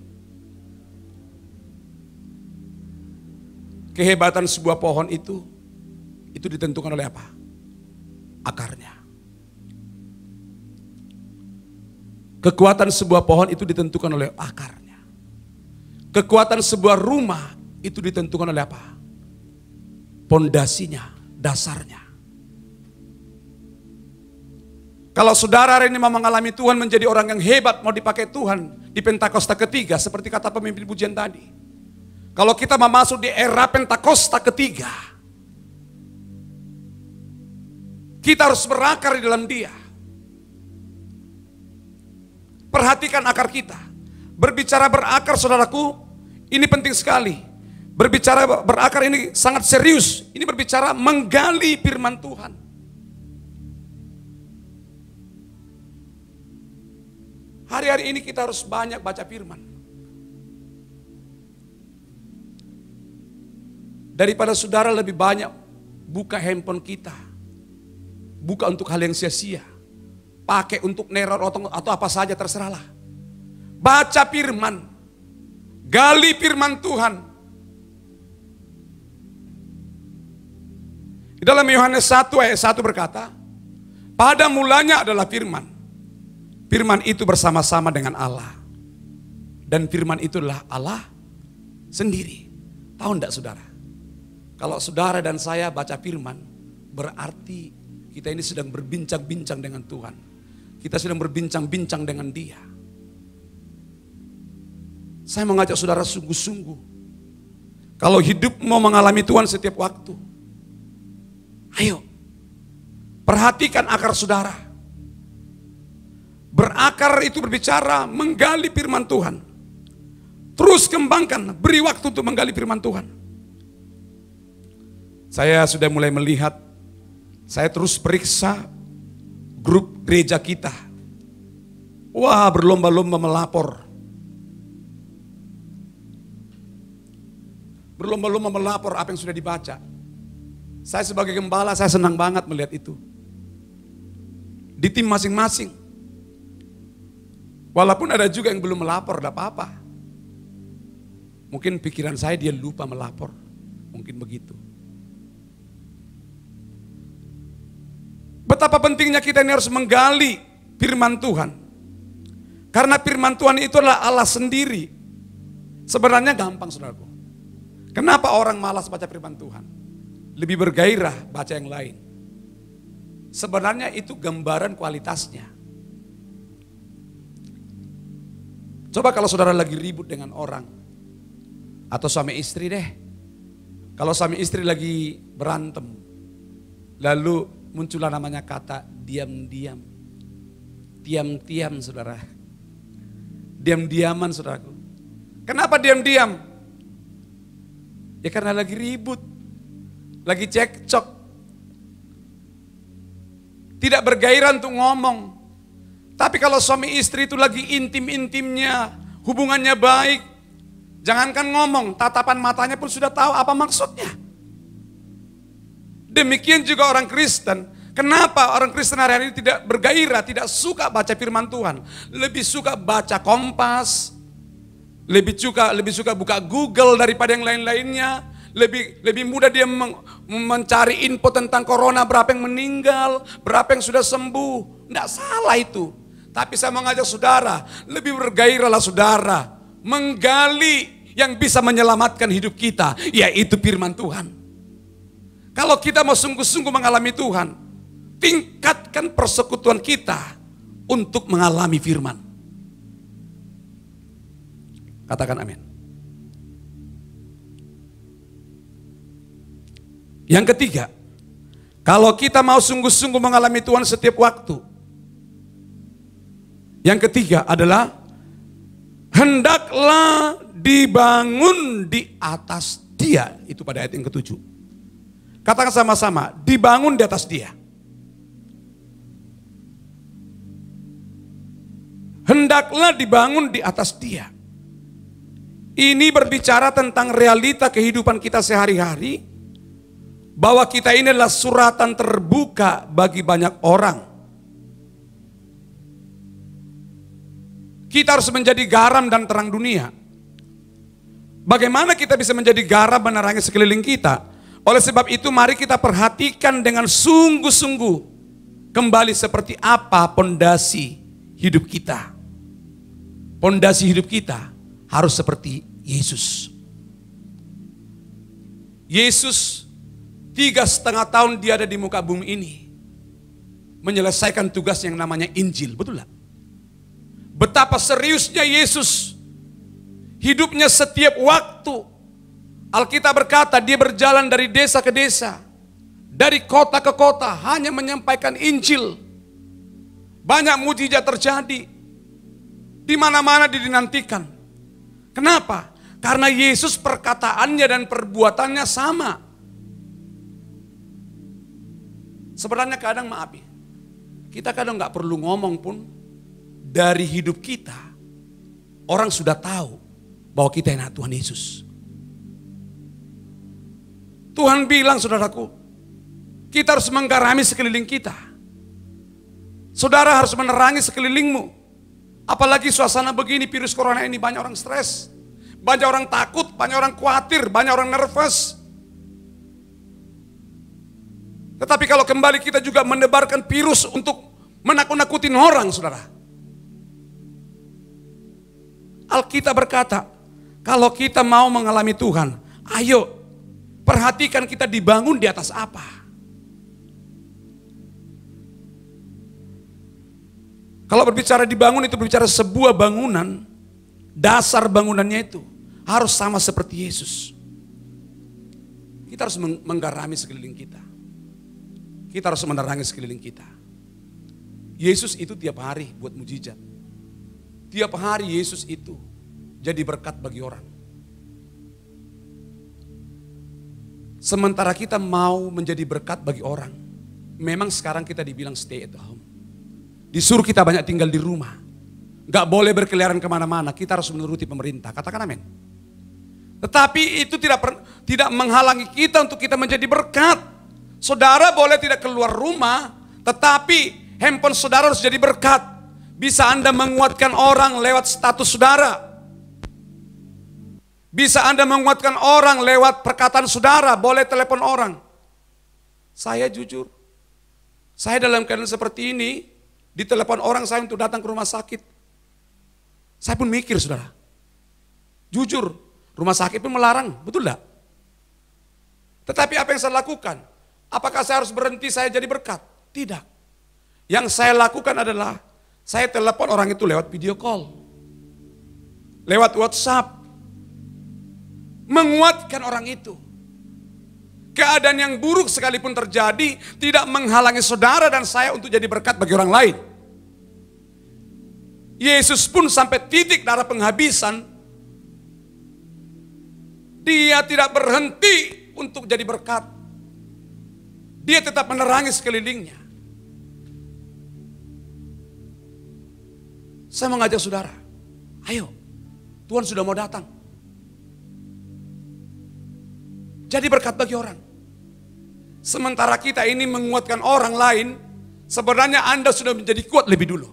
Kehebatan sebuah pohon itu ditentukan oleh apa? Akarnya. Kekuatan sebuah pohon itu ditentukan oleh akarnya. Kekuatan sebuah rumah itu ditentukan oleh apa? Pondasinya, dasarnya. Kalau saudara hari ini mau mengalami Tuhan, menjadi orang yang hebat, mau dipakai Tuhan di Pentakosta ketiga, seperti kata pemimpin pujian tadi, Kalau kita masuk di era Pentakosta ketiga, kita harus berakar di dalam Dia. Perhatikan akar kita. Berbicara berakar, saudaraku, ini penting sekali. Berbicara berakar ini sangat serius. Ini berbicara menggali firman Tuhan. Hari-hari ini kita harus banyak baca firman. Daripada saudara lebih banyak buka handphone kita. Buka untuk hal yang sia-sia. Pakai untuk neror atau apa saja, terserahlah. Baca firman. Gali firman Tuhan. Di dalam Yohanes 1 ayat 1 berkata, pada mulanya adalah firman. Firman itu bersama-sama dengan Allah. Dan firman itulah Allah sendiri. Tahu enggak saudara? Kalau saudara dan saya baca firman, berarti kita ini sedang berbincang-bincang dengan Tuhan. Kita sedang berbincang-bincang dengan Dia. Saya mengajak saudara sungguh-sungguh. Kalau hidup mau mengalami Tuhan setiap waktu, ayo, perhatikan akar saudara. Berakar itu berbicara menggali firman Tuhan. Terus kembangkan, beri waktu untuk menggali firman Tuhan. Saya sudah mulai melihat, saya terus periksa grup gereja kita. Wah, berlomba-lomba melapor. Berlomba-lomba melapor apa yang sudah dibaca. Saya sebagai gembala, saya senang banget melihat itu. Di tim masing-masing. Walaupun ada juga yang belum melapor, tidak apa-apa. Mungkin pikiran saya dia lupa melapor. Mungkin begitu. Betapa pentingnya kita ini harus menggali firman Tuhan. Karena firman Tuhan itu adalah Allah sendiri. Sebenarnya gampang saudaraku. Kenapa orang malas baca firman Tuhan? Lebih bergairah baca yang lain. Sebenarnya itu gambaran kualitasnya. Coba kalau saudara lagi ribut dengan orang. Atau suami istri deh. Kalau suami istri lagi berantem. Lalu muncullah namanya kata diam-diam. Diam-diam saudara. Diam-diaman saudaraku. Kenapa diam-diam? Ya karena lagi ribut. Lagi cekcok. Tidak bergairah untuk ngomong. Tapi kalau suami istri itu lagi intim-intimnya. Hubungannya baik. Jangankan ngomong. Tatapan matanya pun sudah tahu apa maksudnya. Demikian juga orang Kristen. Kenapa orang Kristen hari-hari ini tidak bergairah, tidak suka baca firman Tuhan? Lebih suka baca Kompas, lebih suka buka Google daripada yang lain-lainnya. Lebih mudah dia mencari info tentang corona, berapa yang meninggal, berapa yang sudah sembuh. Tidak salah itu. Tapi saya mengajak saudara, lebih bergairahlah saudara, menggali yang bisa menyelamatkan hidup kita, yaitu firman Tuhan. Kalau kita mau sungguh-sungguh mengalami Tuhan, tingkatkan persekutuan kita untuk mengalami firman. Katakan amin. Yang ketiga, kalau kita mau sungguh-sungguh mengalami Tuhan setiap waktu. Yang ketiga adalah, hendaklah dibangun di atas Dia. Itu pada ayat yang ke-7. Katakan sama-sama, dibangun di atas Dia. Hendaklah dibangun di atas Dia. Ini berbicara tentang realita kehidupan kita sehari-hari, bahwa kita ini adalah suratan terbuka bagi banyak orang. Kita harus menjadi garam dan terang dunia. Bagaimana kita bisa menjadi garam menerangi sekeliling kita? Oleh sebab itu mari kita perhatikan dengan sungguh-sungguh kembali seperti apa pondasi hidup kita. Pondasi hidup kita harus seperti Yesus. Yesus 3,5 tahun dia ada di muka bumi ini. Menyelesaikan tugas yang namanya Injil, betul tak? Betapa seriusnya Yesus. Hidupnya setiap waktu Alkitab berkata dia berjalan dari desa ke desa, dari kota ke kota, hanya menyampaikan Injil. Banyak mujizat terjadi. Di mana-mana dia dinantikan. Kenapa? Karena Yesus perkataannya dan perbuatannya sama. Sebenarnya kadang maaf ya, kita kadang nggak perlu ngomong pun, dari hidup kita, orang sudah tahu bahwa kita anak Tuhan Yesus. Tuhan bilang, saudaraku, kita harus menggarami sekeliling kita. Saudara harus menerangi sekelilingmu. Apalagi suasana begini, virus corona ini, banyak orang stres. Banyak orang takut, banyak orang khawatir, banyak orang nervous. Tetapi kalau kembali kita juga menebarkan virus untuk menakut-nakutin orang, saudara. Alkitab berkata, kalau kita mau mengalami Tuhan, ayo perhatikan kita dibangun di atas apa. Kalau berbicara dibangun itu berbicara sebuah bangunan, dasar bangunannya itu harus sama seperti Yesus. Kita harus menggarami sekeliling kita. Kita harus menerangi sekeliling kita. Yesus itu tiap hari buat mujizat. Tiap hari Yesus itu jadi berkat bagi orang. Sementara kita mau menjadi berkat bagi orang, memang sekarang kita dibilang stay at home. Disuruh kita banyak tinggal di rumah. Gak boleh berkeliaran kemana-mana, kita harus menuruti pemerintah. Katakan amin. Tetapi itu tidak menghalangi kita untuk kita menjadi berkat. Saudara boleh tidak keluar rumah, tetapi handphone saudara harus jadi berkat. Bisa Anda menguatkan orang lewat status saudara. Bisa Anda menguatkan orang lewat perkataan saudara, boleh telepon orang. Saya jujur, saya dalam keadaan seperti ini, ditelepon orang saya untuk datang ke rumah sakit. Saya pun mikir, saudara. Jujur, rumah sakit pun melarang, betul tidak? Tetapi apa yang saya lakukan? Apakah saya harus berhenti saya jadi berkat? Tidak. Yang saya lakukan adalah, saya telepon orang itu lewat video call. Lewat WhatsApp. Menguatkan orang itu. Keadaan yang buruk sekalipun terjadi, tidak menghalangi saudara dan saya untuk jadi berkat bagi orang lain. Yesus pun sampai titik darah penghabisan, dia tidak berhenti untuk jadi berkat. Dia tetap menerangi sekelilingnya. Saya mengajak saudara, ayo, Tuhan sudah mau datang. Jadi berkat bagi orang. Sementara kita ini menguatkan orang lain, sebenarnya Anda sudah menjadi kuat lebih dulu.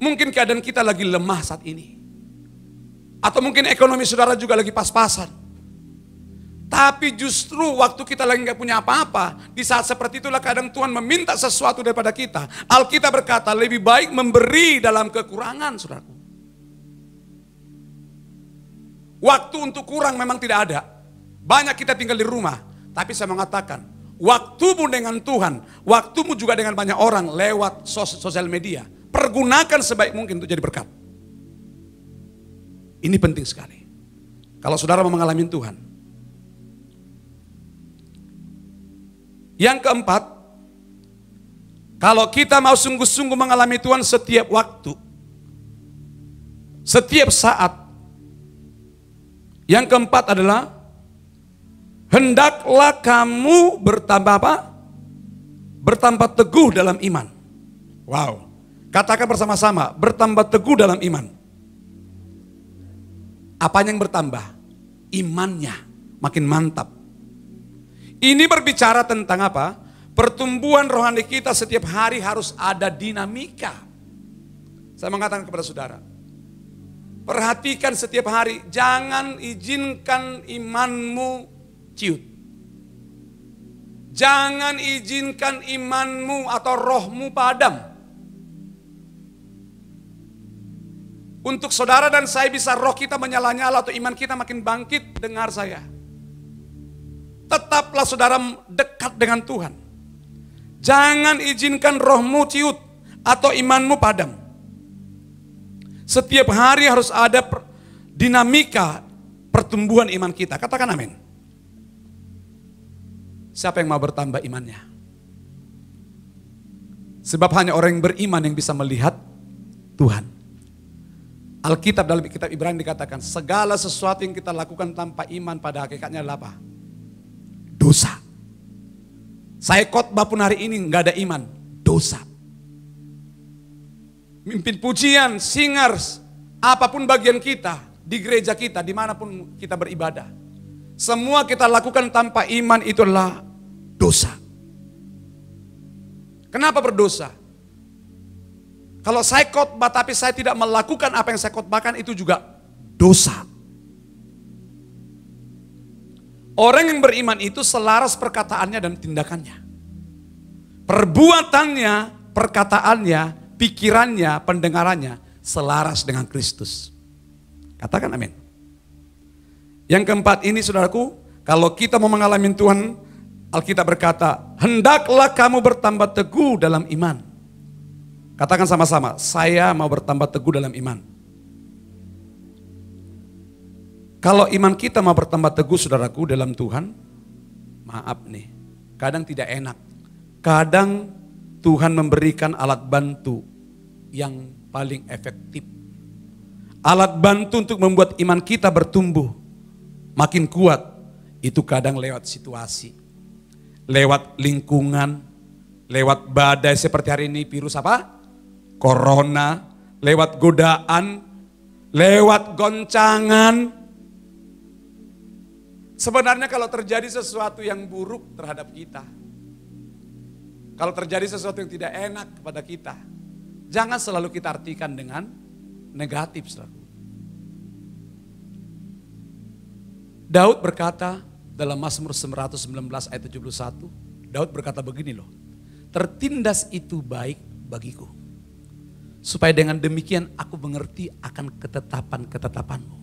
Mungkin keadaan kita lagi lemah saat ini. Atau mungkin ekonomi saudara juga lagi pas-pasan. Tapi justru waktu kita lagi nggak punya apa-apa, di saat seperti itulah kadang Tuhan meminta sesuatu daripada kita. Alkitab berkata lebih baik memberi dalam kekurangan, saudaraku. Waktu untuk kurang memang tidak ada. Banyak kita tinggal di rumah. Tapi saya mengatakan, waktumu dengan Tuhan, waktumu juga dengan banyak orang lewat sosial media. Pergunakan sebaik mungkin untuk jadi berkat. Ini penting sekali. Kalau saudara mau mengalami Tuhan. Yang keempat, kalau kita mau sungguh-sungguh mengalami Tuhan setiap waktu, setiap saat. Yang keempat adalah, hendaklah kamu bertambah apa? Bertambah teguh dalam iman. Wow, katakan bersama-sama, bertambah teguh dalam iman. Apanya yang bertambah? Imannya makin mantap. Ini berbicara tentang apa? Pertumbuhan rohani kita setiap hari harus ada dinamika. Saya mengatakan kepada saudara, perhatikan setiap hari, jangan izinkan imanmu ciut. Jangan izinkan imanmu atau rohmu padam. Untuk saudara dan saya bisa roh kita menyala-nyala atau iman kita makin bangkit, dengar saya. Tetaplah saudara dekat dengan Tuhan. Jangan izinkan rohmu ciut atau imanmu padam. Setiap hari harus ada dinamika pertumbuhan iman kita. Katakan amin. Siapa yang mau bertambah imannya? Sebab hanya orang yang beriman yang bisa melihat Tuhan. Alkitab dalam kitab Ibrani dikatakan, segala sesuatu yang kita lakukan tanpa iman pada hakikatnya adalah apa? Dosa. Saya khotbah pun hari ini nggak ada iman, dosa. Mimpin pujian, singers, apapun bagian kita, di gereja kita, dimanapun kita beribadah. Semua kita lakukan tanpa iman itu adalah dosa. Kenapa berdosa? Kalau saya khotbah tapi saya tidak melakukan apa yang saya khotbahkan, itu juga dosa. Orang yang beriman itu selaras perkataannya dan tindakannya. Perbuatannya, perkataannya, pikirannya, pendengarannya selaras dengan Kristus. Katakan amin. Yang keempat ini saudaraku, kalau kita mau mengalami Tuhan, Alkitab berkata, hendaklah kamu bertambah teguh dalam iman. Katakan sama-sama, saya mau bertambah teguh dalam iman. Kalau iman kita mau bertambah teguh saudaraku dalam Tuhan, maaf nih, kadang tidak enak. Kadang Tuhan memberikan alat bantu yang paling efektif. Alat bantu untuk membuat iman kita bertumbuh, makin kuat, itu kadang lewat situasi. Lewat lingkungan, lewat badai seperti hari ini, virus apa? Corona, lewat godaan, lewat goncangan. Sebenarnya kalau terjadi sesuatu yang buruk terhadap kita, kalau terjadi sesuatu yang tidak enak kepada kita, jangan selalu kita artikan dengan negatif. Daud berkata dalam Mazmur 119 ayat 71, Daud berkata begini loh, tertindas itu baik bagiku, supaya dengan demikian aku mengerti akan ketetapan-ketetapanmu.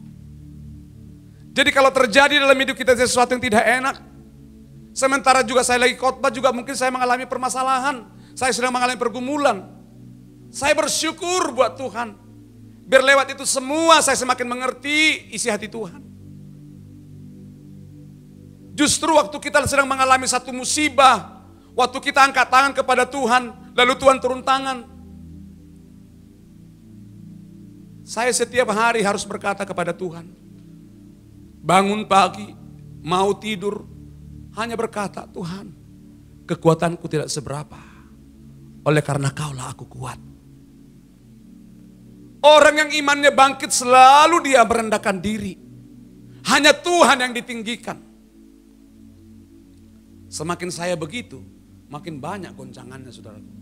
Jadi kalau terjadi dalam hidup kita sesuatu yang tidak enak, sementara juga saya lagi khotbah juga mungkin saya mengalami permasalahan, saya sedang mengalami pergumulan, saya bersyukur buat Tuhan. Biar lewat itu semua saya semakin mengerti isi hati Tuhan. Justru waktu kita sedang mengalami satu musibah, waktu kita angkat tangan kepada Tuhan, lalu Tuhan turun tangan. Saya setiap hari harus berkata kepada Tuhan, bangun pagi, mau tidur, hanya berkata, Tuhan, kekuatanku tidak seberapa, oleh karena Kaulah aku kuat. Orang yang imannya bangkit selalu dia merendahkan diri. Hanya Tuhan yang ditinggikan. Semakin saya begitu, makin banyak goncangannya saudaraku.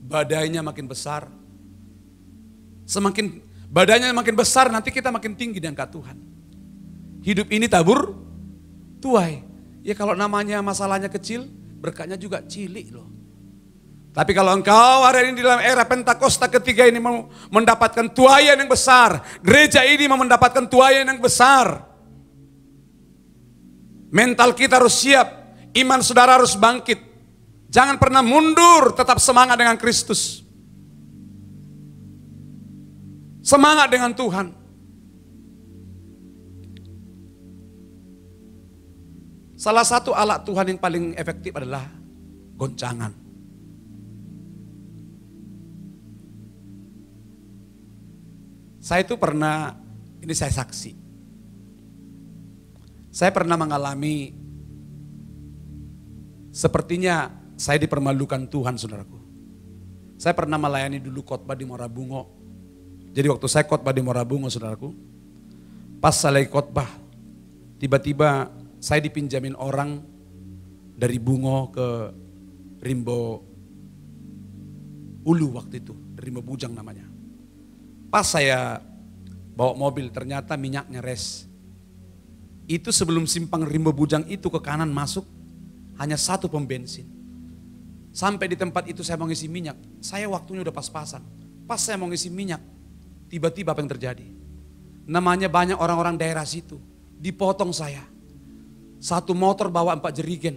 Badainya makin besar. Semakin badainya makin besar, nanti kita makin tinggi di angkat Tuhan. Hidup ini tabur tuai. Ya kalau namanya masalahnya kecil, berkatnya juga cilik loh. Tapi kalau engkau hari ini dalam era Pentakosta ketiga ini mau mendapatkan tuaian yang besar, gereja ini mau mendapatkan tuaian yang besar, mental kita harus siap, iman saudara harus bangkit. Jangan pernah mundur, tetap semangat dengan Kristus. Semangat dengan Tuhan. Salah satu alat Tuhan yang paling efektif adalah goncangan. Saya itu pernah, ini saya saksi. Saya pernah mengalami, sepertinya saya dipermalukan Tuhan saudaraku. Saya pernah melayani dulu khotbah di Muara Bungo. Jadi waktu saya khotbah di Muara Bungo saudaraku, pas saya lagi khotbah, tiba-tiba saya dipinjamin orang dari Bungo ke Rimbo Ulu waktu itu, Rimbo Bujang namanya. Pas saya bawa mobil ternyata minyaknya res. Itu sebelum simpang Rimbo Bujang itu ke kanan masuk, hanya satu pom bensin. Sampai di tempat itu saya mau ngisi minyak, saya waktunya udah pas-pasan. Pas saya mau ngisi minyak, tiba-tiba apa yang terjadi? Namanya banyak orang-orang daerah situ, dipotong saya. Satu motor bawa 4 jerigen,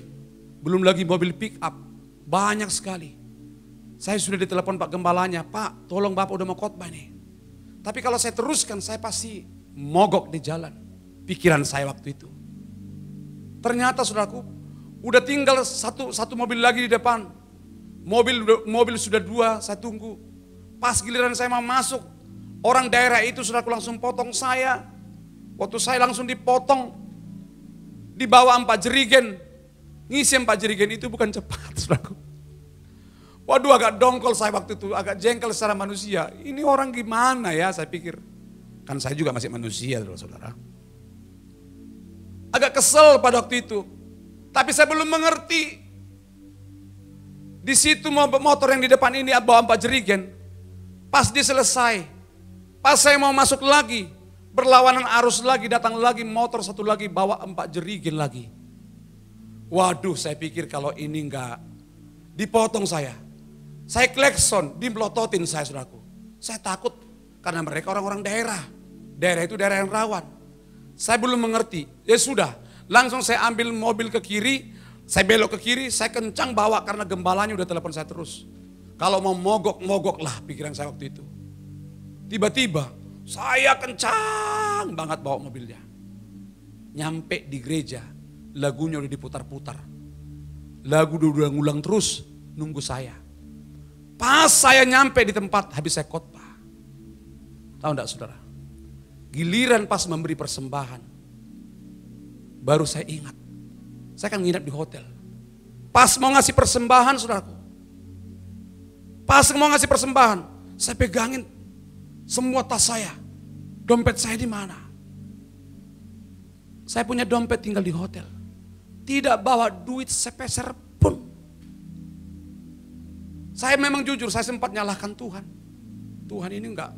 belum lagi mobil pick up, banyak sekali. Saya sudah ditelepon Pak Gembalanya, Pak tolong Bapak udah mau khotbah nih. Tapi kalau saya teruskan saya pasti mogok di jalan. Pikiran saya waktu itu. Ternyata saudaraku, udah tinggal satu mobil lagi di depan. Mobil sudah 2, saya tunggu. Pas giliran saya mau masuk, orang daerah itu saudaraku langsung potong saya. Waktu saya langsung dipotong, dibawa 4 jerigen. Ngisi 4 jerigen itu bukan cepat, saudaraku. Waduh, agak dongkol saya waktu itu, agak jengkel secara manusia. Ini orang gimana ya, saya pikir. Kan saya juga masih manusia, saudara. Agak kesel pada waktu itu. Tapi saya belum mengerti. Di situ motor yang di depan ini bawa 4 jerigen. Pas dia selesai, pas saya mau masuk lagi, berlawanan arus lagi, datang lagi motor satu lagi bawa 4 jerigen lagi. Waduh, saya pikir kalau ini enggak dipotong saya klekson, dimelototin saya, saudaraku. Saya takut karena mereka orang-orang daerah. Daerah itu daerah yang rawan. Saya belum mengerti. Ya sudah, langsung saya ambil mobil ke kiri, saya belok ke kiri, saya kencang bawa karena gembalanya udah telepon saya terus. Kalau mau mogok lah pikiran saya waktu itu. Tiba-tiba saya kencang banget bawa mobilnya. Nyampe di gereja, lagunya udah diputar-putar. Lagu udah ngulang terus, nunggu saya. Pas saya nyampe di tempat, habis saya khotbah. Tahu enggak saudara? Giliran pas memberi persembahan, baru saya ingat. Saya kan nginap di hotel. Pas mau ngasih persembahan, saudaraku. Pas mau ngasih persembahan, saya pegangin semua tas saya. Dompet saya di mana? Saya punya dompet tinggal di hotel. Tidak bawa duit sepeser pun. Saya memang jujur, saya sempat nyalahkan Tuhan. Tuhan ini enggak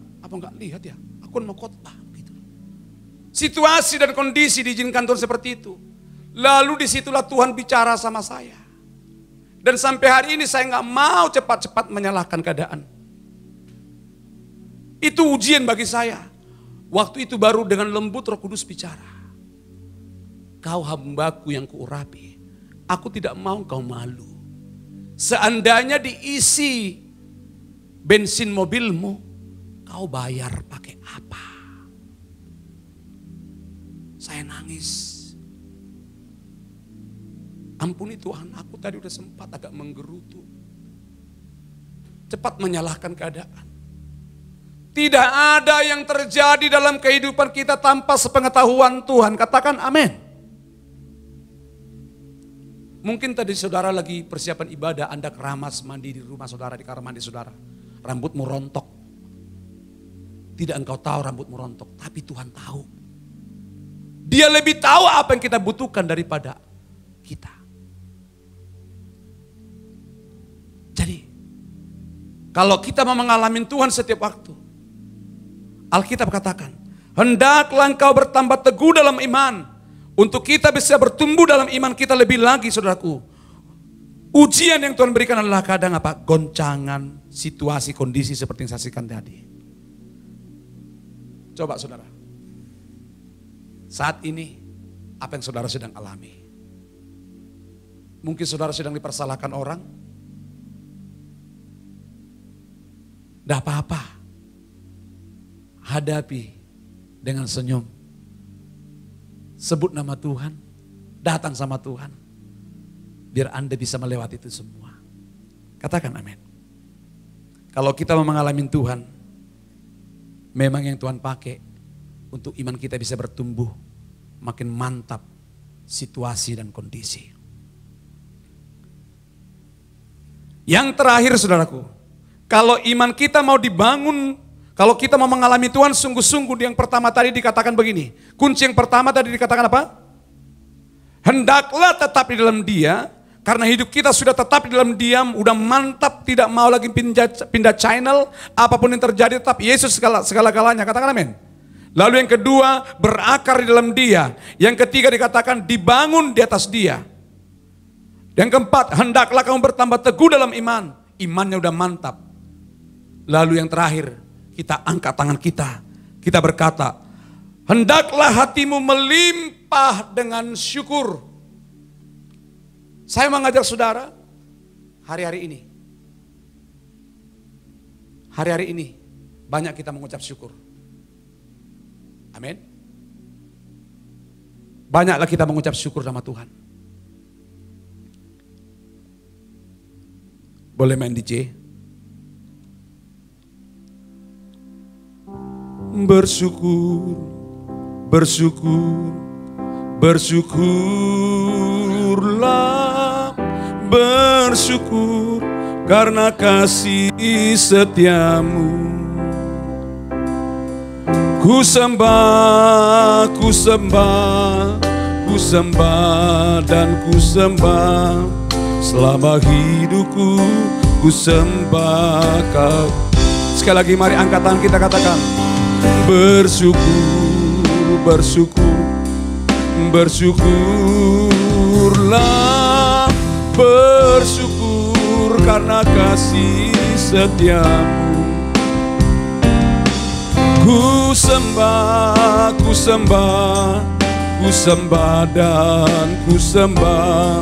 lihat ya? Aku mau khotbah. Situasi dan kondisi diizinkan Tuhan seperti itu. Lalu disitulah Tuhan bicara sama saya. Dan sampai hari ini saya nggak mau cepat-cepat menyalahkan keadaan. Itu ujian bagi saya. Waktu itu baru dengan lembut Roh Kudus bicara. Kau hambaku yang kuurapi. Aku tidak mau kau malu. Seandainya diisi bensin mobilmu, kau bayar pakai apa? Saya nangis. Ampuni Tuhan, aku tadi udah sempat agak menggerutu. Cepat menyalahkan keadaan. Tidak ada yang terjadi dalam kehidupan kita tanpa sepengetahuan Tuhan. Katakan amin. Mungkin tadi saudara lagi persiapan ibadah, Anda keramas mandi di rumah saudara, di kamar mandi saudara. Rambutmu rontok. Tidak engkau tahu rambutmu rontok, tapi Tuhan tahu. Dia lebih tahu apa yang kita butuhkan daripada kita. Jadi, kalau kita mau mengalami Tuhan setiap waktu, Alkitab katakan, hendaklah engkau bertambah teguh dalam iman, untuk kita bisa bertumbuh dalam iman kita lebih lagi, saudaraku. Ujian yang Tuhan berikan adalah kadang apa? Goncangan, situasi, kondisi seperti yang saya saksikan tadi. Coba saudara. Saat ini, apa yang saudara sedang alami? Mungkin saudara sedang dipersalahkan orang. Tidak apa-apa. Hadapi dengan senyum. Sebut nama Tuhan. Datang sama Tuhan. Biar Anda bisa melewati itu semua. Katakan amin. Kalau kita mau mengalami Tuhan, memang yang Tuhan pakai untuk iman kita bisa bertumbuh, makin mantap situasi dan kondisi. Yang terakhir saudaraku, kalau iman kita mau dibangun, kalau kita mau mengalami Tuhan sungguh-sungguh, yang pertama tadi dikatakan begini. Kunci yang pertama tadi dikatakan apa? Hendaklah tetap di dalam Dia, karena hidup kita sudah tetap di dalam Dia, udah mantap, tidak mau lagi pindah channel, apapun yang terjadi tetap Yesus segala-galanya. Katakan amin. Lalu yang kedua, berakar di dalam Dia. Yang ketiga dikatakan dibangun di atas Dia. Yang keempat, hendaklah kamu bertambah teguh dalam iman. Imannya udah mantap. Lalu yang terakhir, kita angkat tangan kita. Kita berkata, hendaklah hatimu melimpah dengan syukur. Saya mengajak saudara, hari-hari ini banyak kita mengucap syukur. Amin. Banyaklah kita mengucap syukur sama Tuhan. Boleh main DJ? Bersyukur, bersyukur, bersyukurlah, bersyukur karena kasih setiamu. Ku sembah, ku sembah, ku sembah dan ku sembah. Selama hidupku ku sembah Kau. Sekali lagi mari angkat tangan kita katakan. Bersyukur, bersyukur, bersyukurlah, bersyukur karena kasih setiamu. Ku sembah, ku sembah, ku sembah dan ku sembah.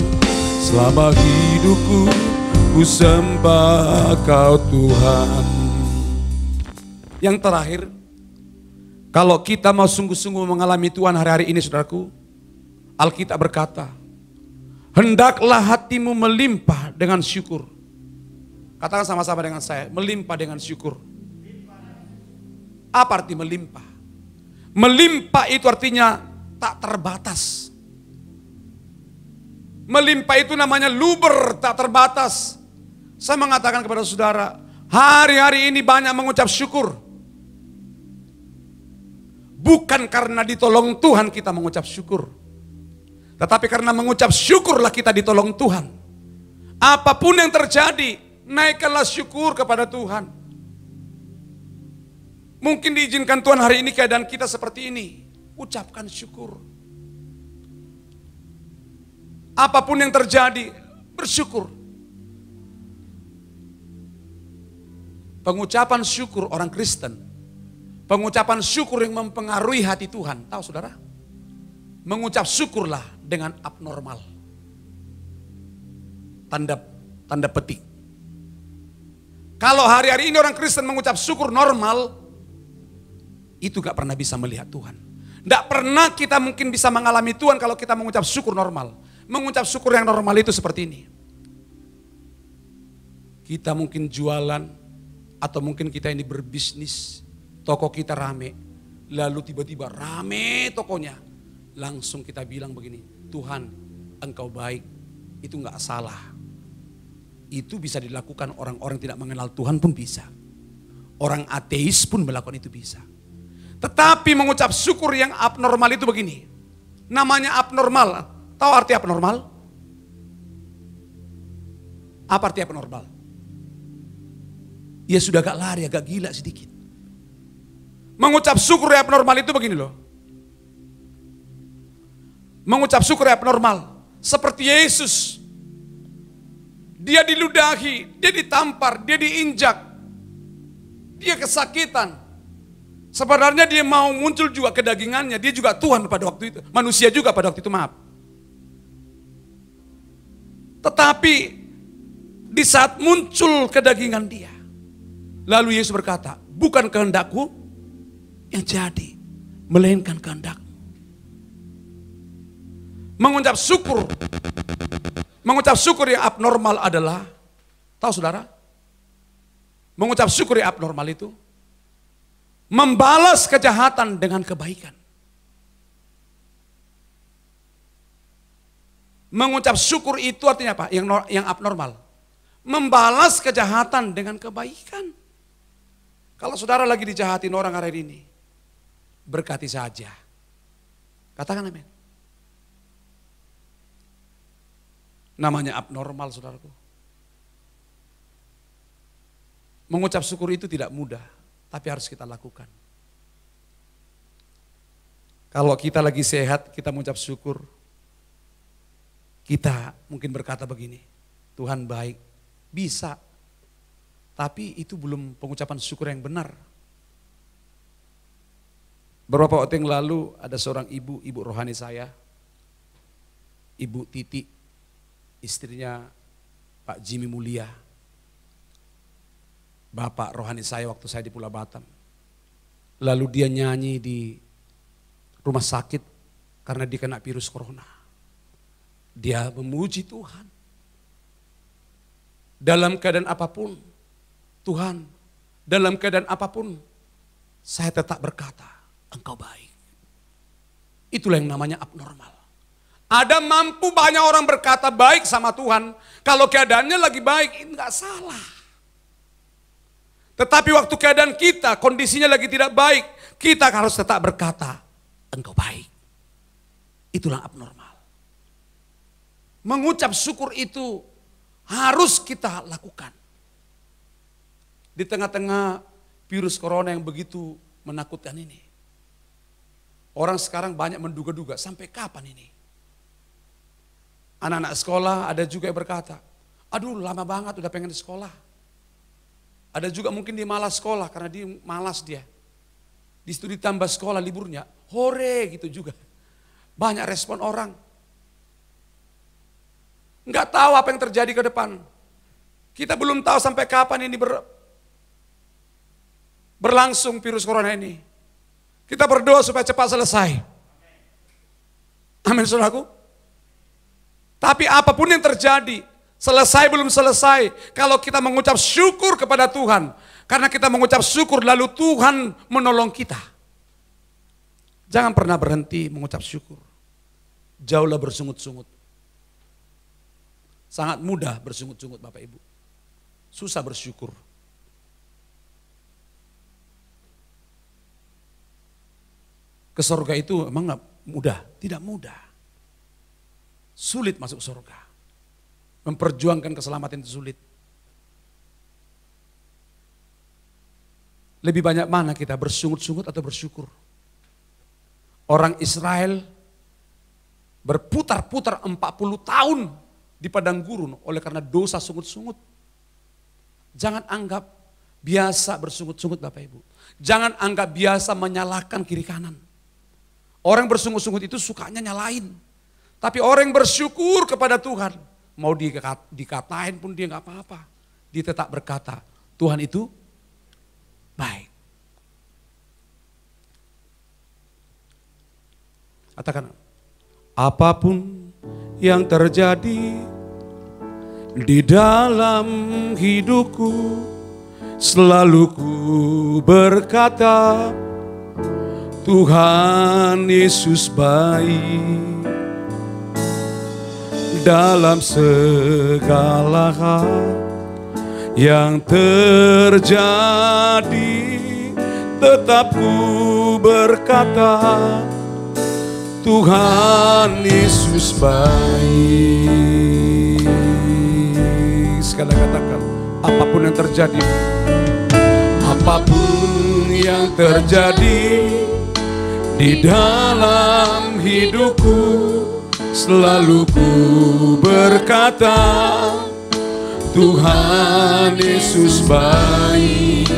Selama hidupku ku sembah Kau Tuhan. Yang terakhir, kalau kita mau sungguh-sungguh mengalami Tuhan hari-hari ini saudaraku, Alkitab berkata, hendaklah hatimu melimpah dengan syukur. Katakan sama-sama dengan saya, melimpah dengan syukur. Apa arti melimpah? Melimpah itu artinya tak terbatas. Melimpah itu namanya luber, tak terbatas. Saya mengatakan kepada saudara, hari-hari ini banyak mengucap syukur. Bukan karena ditolong Tuhan kita mengucap syukur. Tetapi karena mengucap syukurlah kita ditolong Tuhan. Apapun yang terjadi, naikkanlah syukur kepada Tuhan. Mungkin diizinkan Tuhan hari ini keadaan kita seperti ini. Ucapkan syukur. Apapun yang terjadi, bersyukur. Pengucapan syukur orang Kristen, pengucapan syukur yang mempengaruhi hati Tuhan. Tahu saudara? Mengucap syukurlah dengan abnormal. Tanda petik. Kalau hari-hari ini orang Kristen mengucap syukur normal, itu gak pernah bisa melihat Tuhan. Gak pernah kita mungkin bisa mengalami Tuhan kalau kita mengucap syukur normal. Mengucap syukur yang normal itu seperti ini. Kita mungkin jualan, atau mungkin kita ini berbisnis, toko kita rame, lalu tiba-tiba rame tokonya. Langsung kita bilang begini, Tuhan Engkau baik, itu gak salah. Itu bisa dilakukan orang-orang tidak mengenal Tuhan pun bisa. Orang ateis pun melakukan itu bisa. Tetapi mengucap syukur yang abnormal itu begini. Namanya abnormal. Tahu arti abnormal? Apa arti abnormal? Ya sudah agak lari, agak gila sedikit. Mengucap syukur yang abnormal itu begini loh. Mengucap syukur yang abnormal. Seperti Yesus. Dia diludahi, dia ditampar, dia diinjak. Dia kesakitan. Sebenarnya dia mau muncul juga kedagingannya. Dia juga Tuhan pada waktu itu. Manusia juga pada waktu itu, maaf. Tetapi di saat muncul kedagingan dia, lalu Yesus berkata, bukan kehendakku yang jadi, melainkan kehendakmu. Mengucap syukur yang abnormal adalah, tahu saudara? Mengucap syukur yang abnormal itu membalas kejahatan dengan kebaikan. Mengucap syukur itu artinya apa? Yang abnormal. Membalas kejahatan dengan kebaikan. Kalau saudara lagi dijahatin orang hari ini, berkati saja. Katakan amin. Namanya abnormal, saudaraku. Mengucap syukur itu tidak mudah, tapi harus kita lakukan. Kalau kita lagi sehat, kita mengucap syukur. Kita mungkin berkata begini, Tuhan baik, bisa. Tapi itu belum pengucapan syukur yang benar. Beberapa waktu yang lalu ada seorang ibu rohani saya, Ibu Titi, istrinya Pak Jimmy Mulia. Bapak rohani saya waktu saya di Pulau Batam. Lalu dia nyanyi di rumah sakit karena dia kena virus corona. Dia memuji Tuhan. Dalam keadaan apapun, Tuhan, dalam keadaan apapun, saya tetap berkata, Engkau baik. Itulah yang namanya abnormal. Ada mampu banyak orang berkata baik sama Tuhan, kalau keadaannya lagi baik, itu enggak salah. Tetapi waktu keadaan kita, kondisinya lagi tidak baik, kita harus tetap berkata, Engkau baik. Itulah abnormal. Mengucap syukur itu harus kita lakukan. Di tengah-tengah virus corona yang begitu menakutkan ini. Orang sekarang banyak menduga-duga, sampai kapan ini? Anak-anak sekolah ada juga yang berkata, aduh lama banget udah pengen sekolah. Ada juga mungkin dia malas sekolah karena dia malas dia. Di situ ditambah sekolah liburnya, hore gitu juga. Banyak respon orang. Enggak tahu apa yang terjadi ke depan. Kita belum tahu sampai kapan ini berlangsung virus corona ini. Kita berdoa supaya cepat selesai. Amin, saudaraku. Tapi apapun yang terjadi, selesai belum selesai, kalau kita mengucap syukur kepada Tuhan, karena kita mengucap syukur lalu Tuhan menolong kita. Jangan pernah berhenti mengucap syukur. Jauhlah bersungut-sungut. Sangat mudah bersungut-sungut Bapak Ibu. Susah bersyukur. Ke surga itu emang gak mudah? Tidak mudah. Sulit masuk surga. Memperjuangkan keselamatan itu sulit. Lebih banyak mana kita bersungut-sungut atau bersyukur? Orang Israel berputar-putar 40 tahun di padang gurun oleh karena dosa sungut-sungut. Jangan anggap biasa bersungut-sungut Bapak Ibu. Jangan anggap biasa menyalahkan kiri kanan. Orang bersungut-sungut itu sukanya nyalain. Tapi orang yang bersyukur kepada Tuhan, mau dikatain pun dia nggak apa-apa. Dia tetap berkata, Tuhan itu baik. Katakan, apapun yang terjadi di dalam hidupku, selalu ku berkata, Tuhan Yesus baik. Dalam segala hal yang terjadi, tetap ku berkata, Tuhan Yesus baik. Sekali katakan, apapun yang terjadi, apapun yang terjadi di dalam hidupku, selalu ku berkata, Tuhan Yesus baik.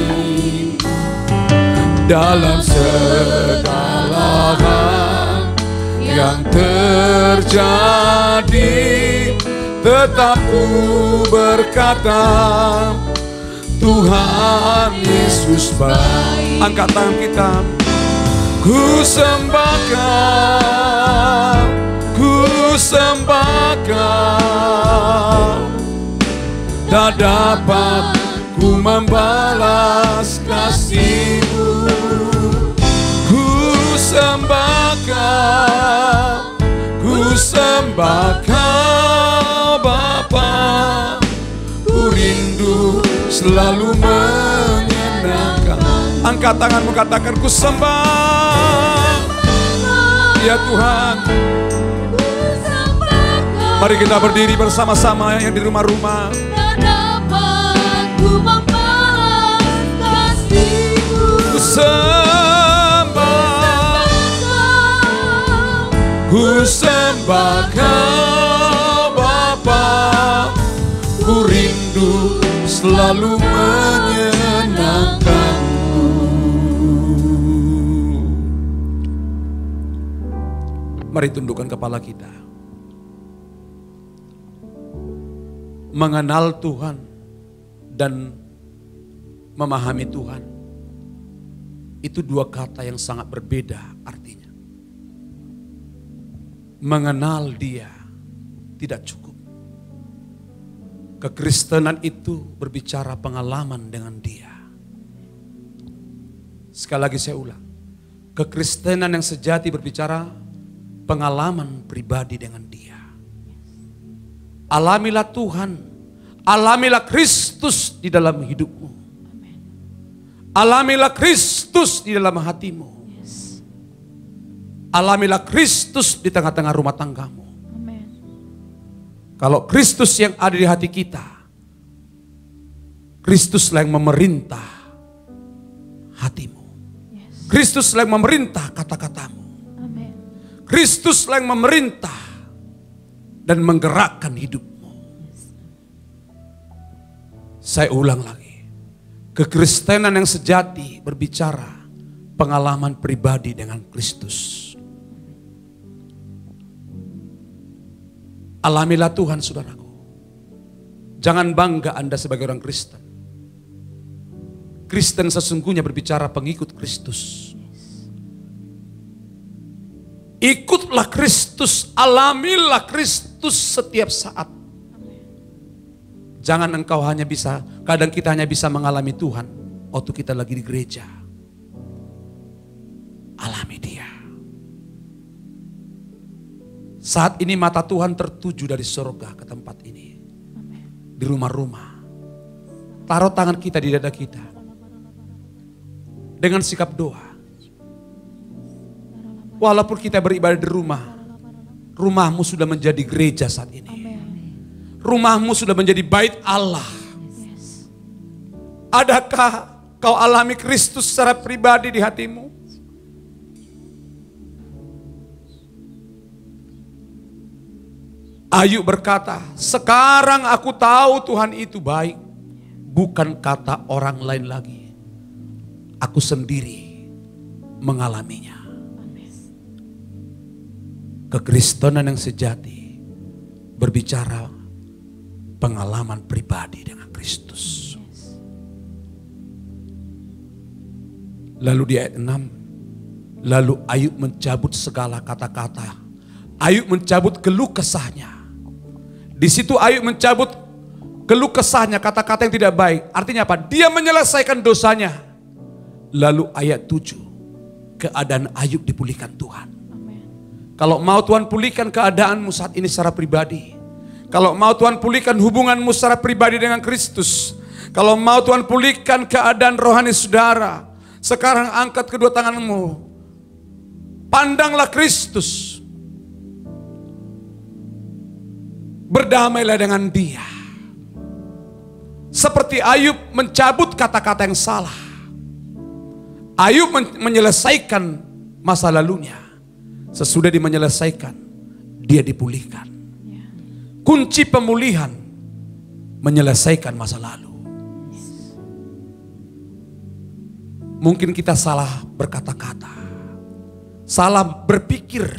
Dalam segala hal yang terjadi, tetap ku berkata, Tuhan Yesus baik. Angkat tangan kita. Ku sembah Kau, ku sembah Kau, tak dapat ku membalas kasih-Mu. Ku sembah Kau, ku sembah Kau Bapa, ku rindu selalu menyenangkan. Angkat tanganmu, katakan ku sembah ya Tuhan. Mari kita berdiri bersama-sama yang di rumah-rumah. Ku sembah, ku sembah Kau Bapa, ku rindu selalu menyenangkan. Mari tundukkan kepala kita. Mengenal Tuhan dan memahami Tuhan, itu dua kata yang sangat berbeda artinya. mengenal Dia tidak cukup. Kekristenan itu berbicara pengalaman dengan Dia. Sekali lagi saya ulang. Kekristenan yang sejati berbicara pengalaman pribadi dengan Dia. Alamilah Tuhan, alamilah Kristus di dalam hidupmu. Alamilah Kristus di dalam hatimu. Alamilah Kristus di tengah-tengah rumah tanggamu. Kalau Kristus yang ada di hati kita, Kristuslah yang memerintah hatimu. Kristuslah yang memerintah kata-katamu. Kristuslah yang memerintah dan menggerakkan hidupmu. Saya ulang lagi. Kekristenan yang sejati berbicara pengalaman pribadi dengan Kristus. Alamilah Tuhan, saudaraku. Jangan bangga Anda sebagai orang Kristen. Kristen sesungguhnya berbicara pengikut Kristus. Ikutlah Kristus, alamilah Kristus setiap saat. Jangan engkau hanya bisa, kadang kita hanya bisa mengalami Tuhan waktu kita lagi di gereja. Alami Dia. Saat ini mata Tuhan tertuju dari surga ke tempat ini. Di rumah-rumah. Taruh tangan kita di dada kita. Dengan sikap doa. Walaupun kita beribadah di rumah, rumahmu sudah menjadi gereja saat ini. Rumahmu sudah menjadi bait Allah. Adakah kau alami Kristus secara pribadi di hatimu? Ayub berkata, sekarang aku tahu Tuhan itu baik. Bukan kata orang lain lagi. Aku sendiri mengalaminya. Kekristenan yang sejati berbicara pengalaman pribadi dengan Kristus. Lalu di ayat 6, lalu Ayub mencabut segala kata-kata. Ayub mencabut keluh kesahnya. Di situ Ayub mencabut keluh kesahnya, kata-kata yang tidak baik. Artinya apa? Dia menyelesaikan dosanya. Lalu ayat 7, keadaan Ayub dipulihkan Tuhan. Kalau mau Tuhan pulihkan keadaanmu saat ini secara pribadi. Kalau mau Tuhan pulihkan hubunganmu secara pribadi dengan Kristus. Kalau mau Tuhan pulihkan keadaan rohani saudara. Sekarang angkat kedua tanganmu. Pandanglah Kristus. Berdamailah dengan Dia. Seperti Ayub mencabut kata-kata yang salah. Ayub menyelesaikan masa lalunya. Sesudah menyelesaikan, dia dipulihkan. Kunci pemulihan menyelesaikan masa lalu. Mungkin kita salah berkata-kata, salah berpikir,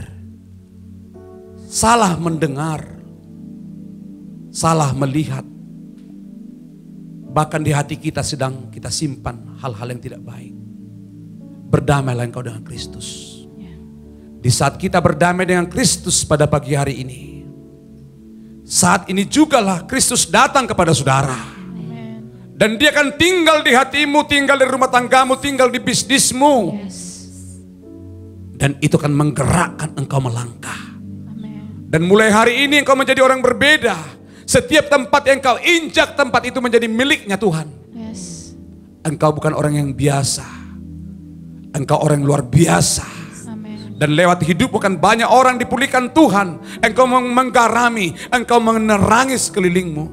salah mendengar, salah melihat. Bahkan di hati kita sedang kita simpan hal-hal yang tidak baik. Berdamailah engkau dengan Kristus. Di saat kita berdamai dengan Kristus pada pagi hari ini, saat ini jugalah Kristus datang kepada saudara. Dan Dia akan tinggal di hatimu, tinggal di rumah tanggamu, tinggal di bisnismu. Dan itu akan menggerakkan engkau melangkah. Dan mulai hari ini engkau menjadi orang berbeda. Setiap tempat yang engkau injak, tempat itu menjadi miliknya Tuhan. Engkau bukan orang yang biasa. Engkau orang yang luar biasa. Dan lewat hidup bukan banyak orang dipulihkan Tuhan. Engkau menggarami, engkau menerangi sekelilingmu.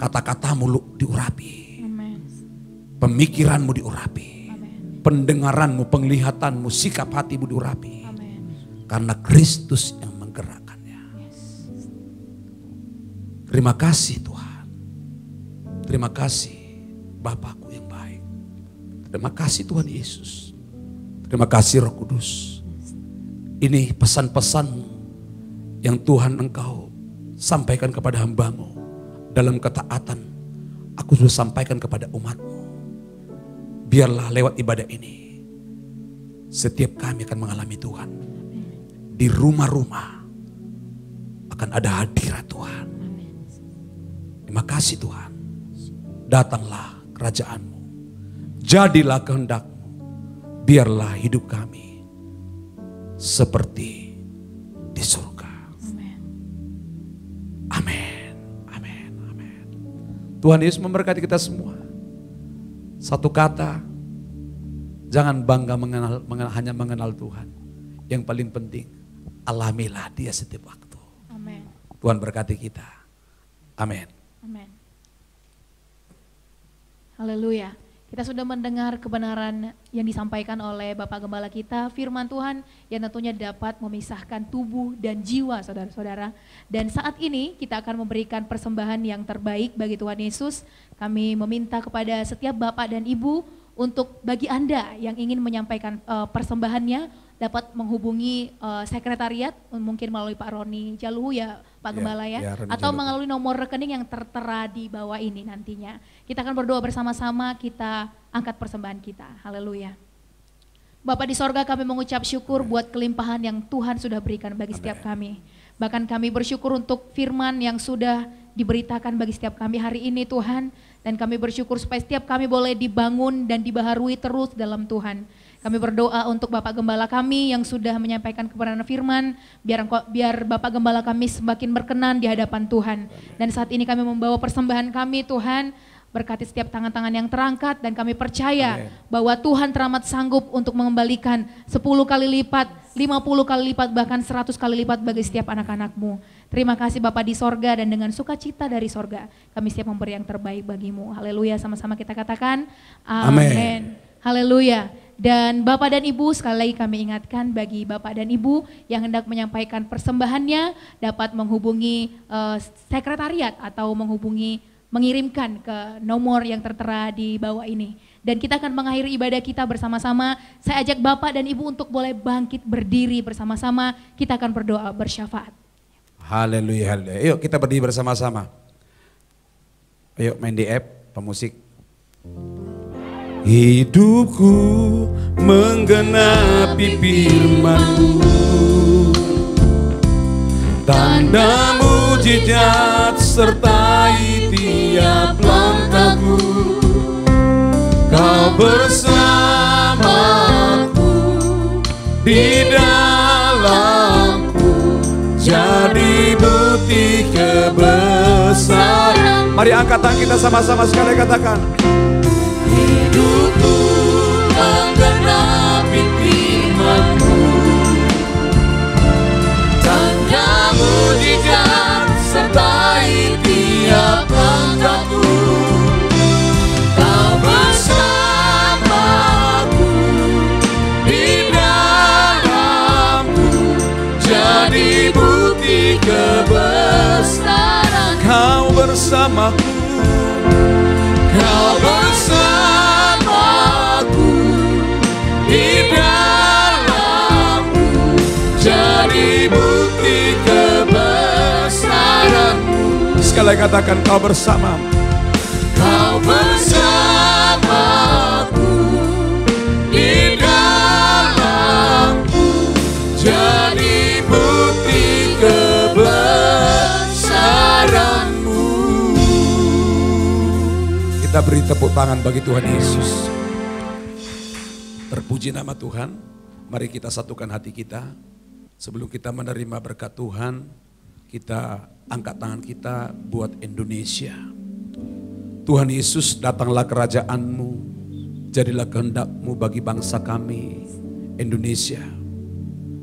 Kata-katamu diurapi. Pemikiranmu diurapi. Pendengaranmu, penglihatanmu, sikap hatimu diurapi. Karena Kristus yang menggerakkannya. Terima kasih Tuhan. Terima kasih Bapakku yang baik. Terima kasih Tuhan Yesus. Terima kasih Roh Kudus. Ini pesan-pesan yang Tuhan Engkau sampaikan kepada hamba-Mu dalam ketaatan. Aku sudah sampaikan kepada umat-Mu. Biarlah lewat ibadah ini setiap kami akan mengalami Tuhan. di rumah-rumah akan ada hadirat Tuhan. Terima kasih Tuhan. Datanglah kerajaan-Mu. Jadilah kehendak-Mu. Biarlah hidup kami seperti di surga. Amin. Amin. Amin. Tuhan Yesus memberkati kita semua. Satu kata, jangan bangga hanya mengenal Tuhan. Yang paling penting, alamilah Dia setiap waktu. Amin. Tuhan berkati kita. Amin. Amin. Haleluya. Kita sudah mendengar kebenaran yang disampaikan oleh Bapak Gembala kita, firman Tuhan yang tentunya dapat memisahkan tubuh dan jiwa saudara-saudara. Dan saat ini kita akan memberikan persembahan yang terbaik bagi Tuhan Yesus. Kami meminta kepada setiap Bapak dan Ibu untuk bagi Anda yang ingin menyampaikan persembahannya dapat menghubungi sekretariat, mungkin melalui Pak Roni Jaluhu ya Pak Gembala ya, atau melalui nomor rekening yang tertera di bawah ini nantinya. Kita akan berdoa bersama-sama, kita angkat persembahan kita. Haleluya. Bapa di sorga, kami mengucap syukur buat kelimpahan yang Tuhan sudah berikan bagi setiap kami. Bahkan kami bersyukur untuk firman yang sudah diberitakan bagi setiap kami hari ini Tuhan. Dan kami bersyukur supaya setiap kami boleh dibangun dan dibaharui terus dalam Tuhan. Kami berdoa untuk Bapak Gembala kami yang sudah menyampaikan kebenaran firman, biar Bapak Gembala kami semakin berkenan di hadapan Tuhan. Dan saat ini kami membawa persembahan kami Tuhan, berkati setiap tangan-tangan yang terangkat dan kami percaya bahwa Tuhan teramat sanggup untuk mengembalikan 10 kali lipat, 50 kali lipat, bahkan 100 kali lipat bagi setiap anak-anak-Mu. Terima kasih Bapa di sorga, dan dengan sukacita dari sorga kami siap memberi yang terbaik bagi-Mu. Haleluya, sama-sama kita katakan amin. Haleluya. Dan Bapak dan Ibu, sekali lagi kami ingatkan bagi Bapak dan Ibu yang hendak menyampaikan persembahannya dapat menghubungi sekretariat atau mengirimkan ke nomor yang tertera di bawah ini. Dan kita akan mengakhiri ibadah kita bersama-sama. Saya ajak Bapak dan Ibu untuk boleh bangkit berdiri bersama-sama. Kita akan berdoa bersyafaat. Haleluya, haleluya. Yuk kita berdiri bersama-sama. Ayo main di app, pemusik. Hidupku menggenapi firman-Mu, tanda mujizat sertai tiap langkahku. Kau bersamaku di dalamku, jadi bukti kebesaran. Mari angkat tangan kita sama-sama sekali katakan. Hidupku menggenapi firman-Mu, tanda mujizat sertai tiap langkahku. Kau bersamaku di dalamku, jadi bukti kebesaran. Kau bersamaku, Kau bersamaku di dalamku, jadi bukti kebesaran-Mu. Sekali lagi katakan, Kau bersama. Kau bersamaku di dalamku, jadi bukti kebesaran-Mu. Kita beri tepuk tangan bagi Tuhan Yesus. Terpuji nama Tuhan. Mari kita satukan hati kita. Sebelum kita menerima berkat Tuhan, kita angkat tangan kita buat Indonesia. Tuhan Yesus, datanglah kerajaan-Mu. Jadilah kehendak-Mu bagi bangsa kami, Indonesia.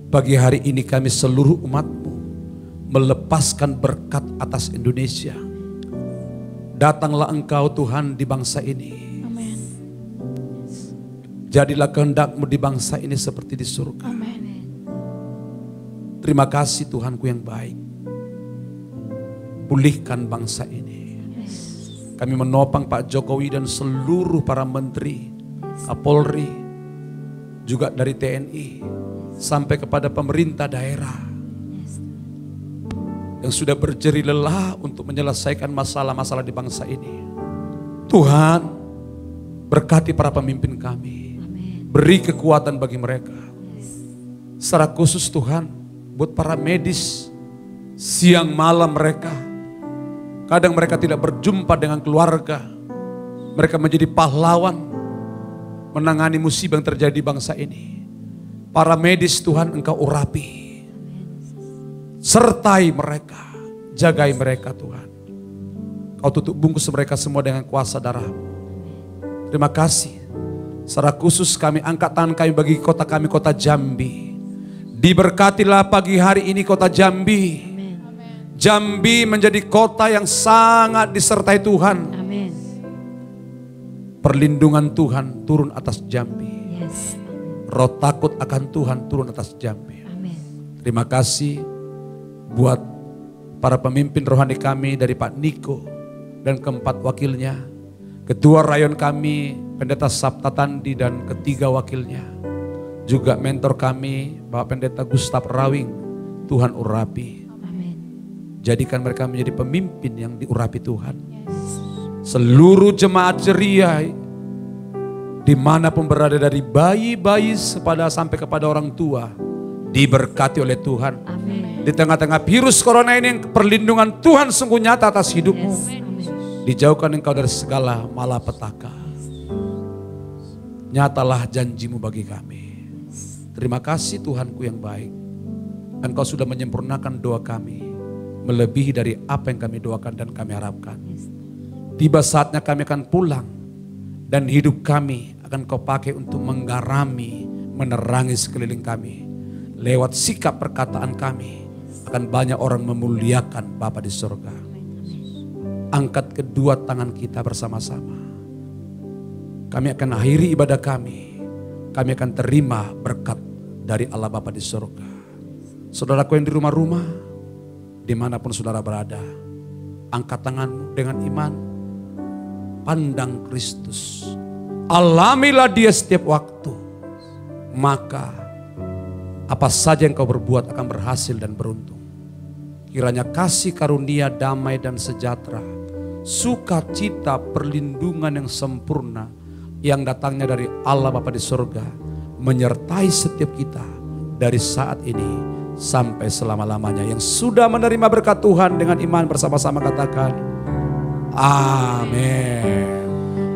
Pagi hari ini kami seluruh umat-Mu melepaskan berkat atas Indonesia. Datanglah Engkau Tuhan di bangsa ini. Amin. Jadilah kehendak-Mu di bangsa ini seperti di surga. Amin. Terima kasih Tuhanku yang baik. Pulihkan bangsa ini. Kami menopang Pak Jokowi dan seluruh para menteri, Kapolri, juga dari TNI, sampai kepada pemerintah daerah yang sudah berjerih lelah untuk menyelesaikan masalah-masalah di bangsa ini. Tuhan, berkati para pemimpin kami. Beri kekuatan bagi mereka. Secara khusus Tuhan, buat para medis, siang malam mereka. Kadang mereka tidak berjumpa dengan keluarga. Mereka menjadi pahlawan menangani musibah yang terjadi di bangsa ini. Para medis Tuhan Engkau urapi. Sertai mereka, jagai mereka Tuhan. Kau tutup bungkus mereka semua dengan kuasa darah-Mu. Terima kasih. Secara khusus kami angkat tangan kami bagi kota kami, kota Jambi. Diberkatilah pagi hari ini kota Jambi. Jambi menjadi kota yang sangat disertai Tuhan. Amin. Perlindungan Tuhan turun atas Jambi. Yes. Roh takut akan Tuhan turun atas Jambi. Amin. Terima kasih buat para pemimpin rohani kami dari Pak Niko dan keempat wakilnya. Ketua rayon kami Pendeta Sabta Tandi dan ketiga wakilnya. Juga mentor kami Bapak Pendeta Gustaf Rawing. Tuhan urapi. Jadikan mereka menjadi pemimpin yang diurapi Tuhan. Seluruh jemaat ceria dimanapun berada dari bayi-bayi sampai kepada orang tua diberkati oleh Tuhan. Amin. Di tengah-tengah virus corona ini perlindungan Tuhan sungguh nyata atas hidupmu. Yes. Amin. Dijauhkan engkau dari segala malapetaka. Nyatalah janjimu bagi kami. Terima kasih Tuhanku yang baik. Engkau sudah menyempurnakan doa kami. Melebihi dari apa yang kami doakan dan kami harapkan. Tiba saatnya kami akan pulang. Dan hidup kami akan Kau pakai untuk menggarami, menerangi sekeliling kami. Lewat sikap perkataan kami, akan banyak orang memuliakan Bapa di surga. Angkat kedua tangan kita bersama-sama. Kami akan akhiri ibadah kami. Kami akan terima berkat dari Allah Bapa di surga. Saudaraku yang di rumah-rumah, dimanapun saudara berada, angkat tanganmu dengan iman, pandang Kristus, alamilah Dia setiap waktu, maka apa saja yang kau berbuat akan berhasil dan beruntung. Kiranya kasih karunia, damai dan sejahtera, sukacita, perlindungan yang sempurna yang datangnya dari Allah Bapa di surga menyertai setiap kita dari saat ini sampai selama-lamanya. Yang sudah menerima berkat Tuhan dengan iman bersama-sama katakan amin.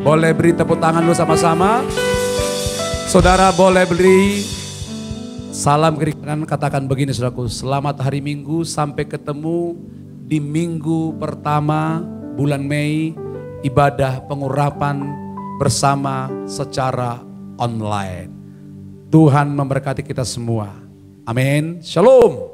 Boleh beri tepuk tangan dulu sama-sama. Saudara boleh beri salam kiri kanan, katakan begini saudaraku. Selamat hari Minggu, sampai ketemu di minggu pertama bulan Mei, ibadah pengurapan bersama secara online. Tuhan memberkati kita semua. Amin. Shalom.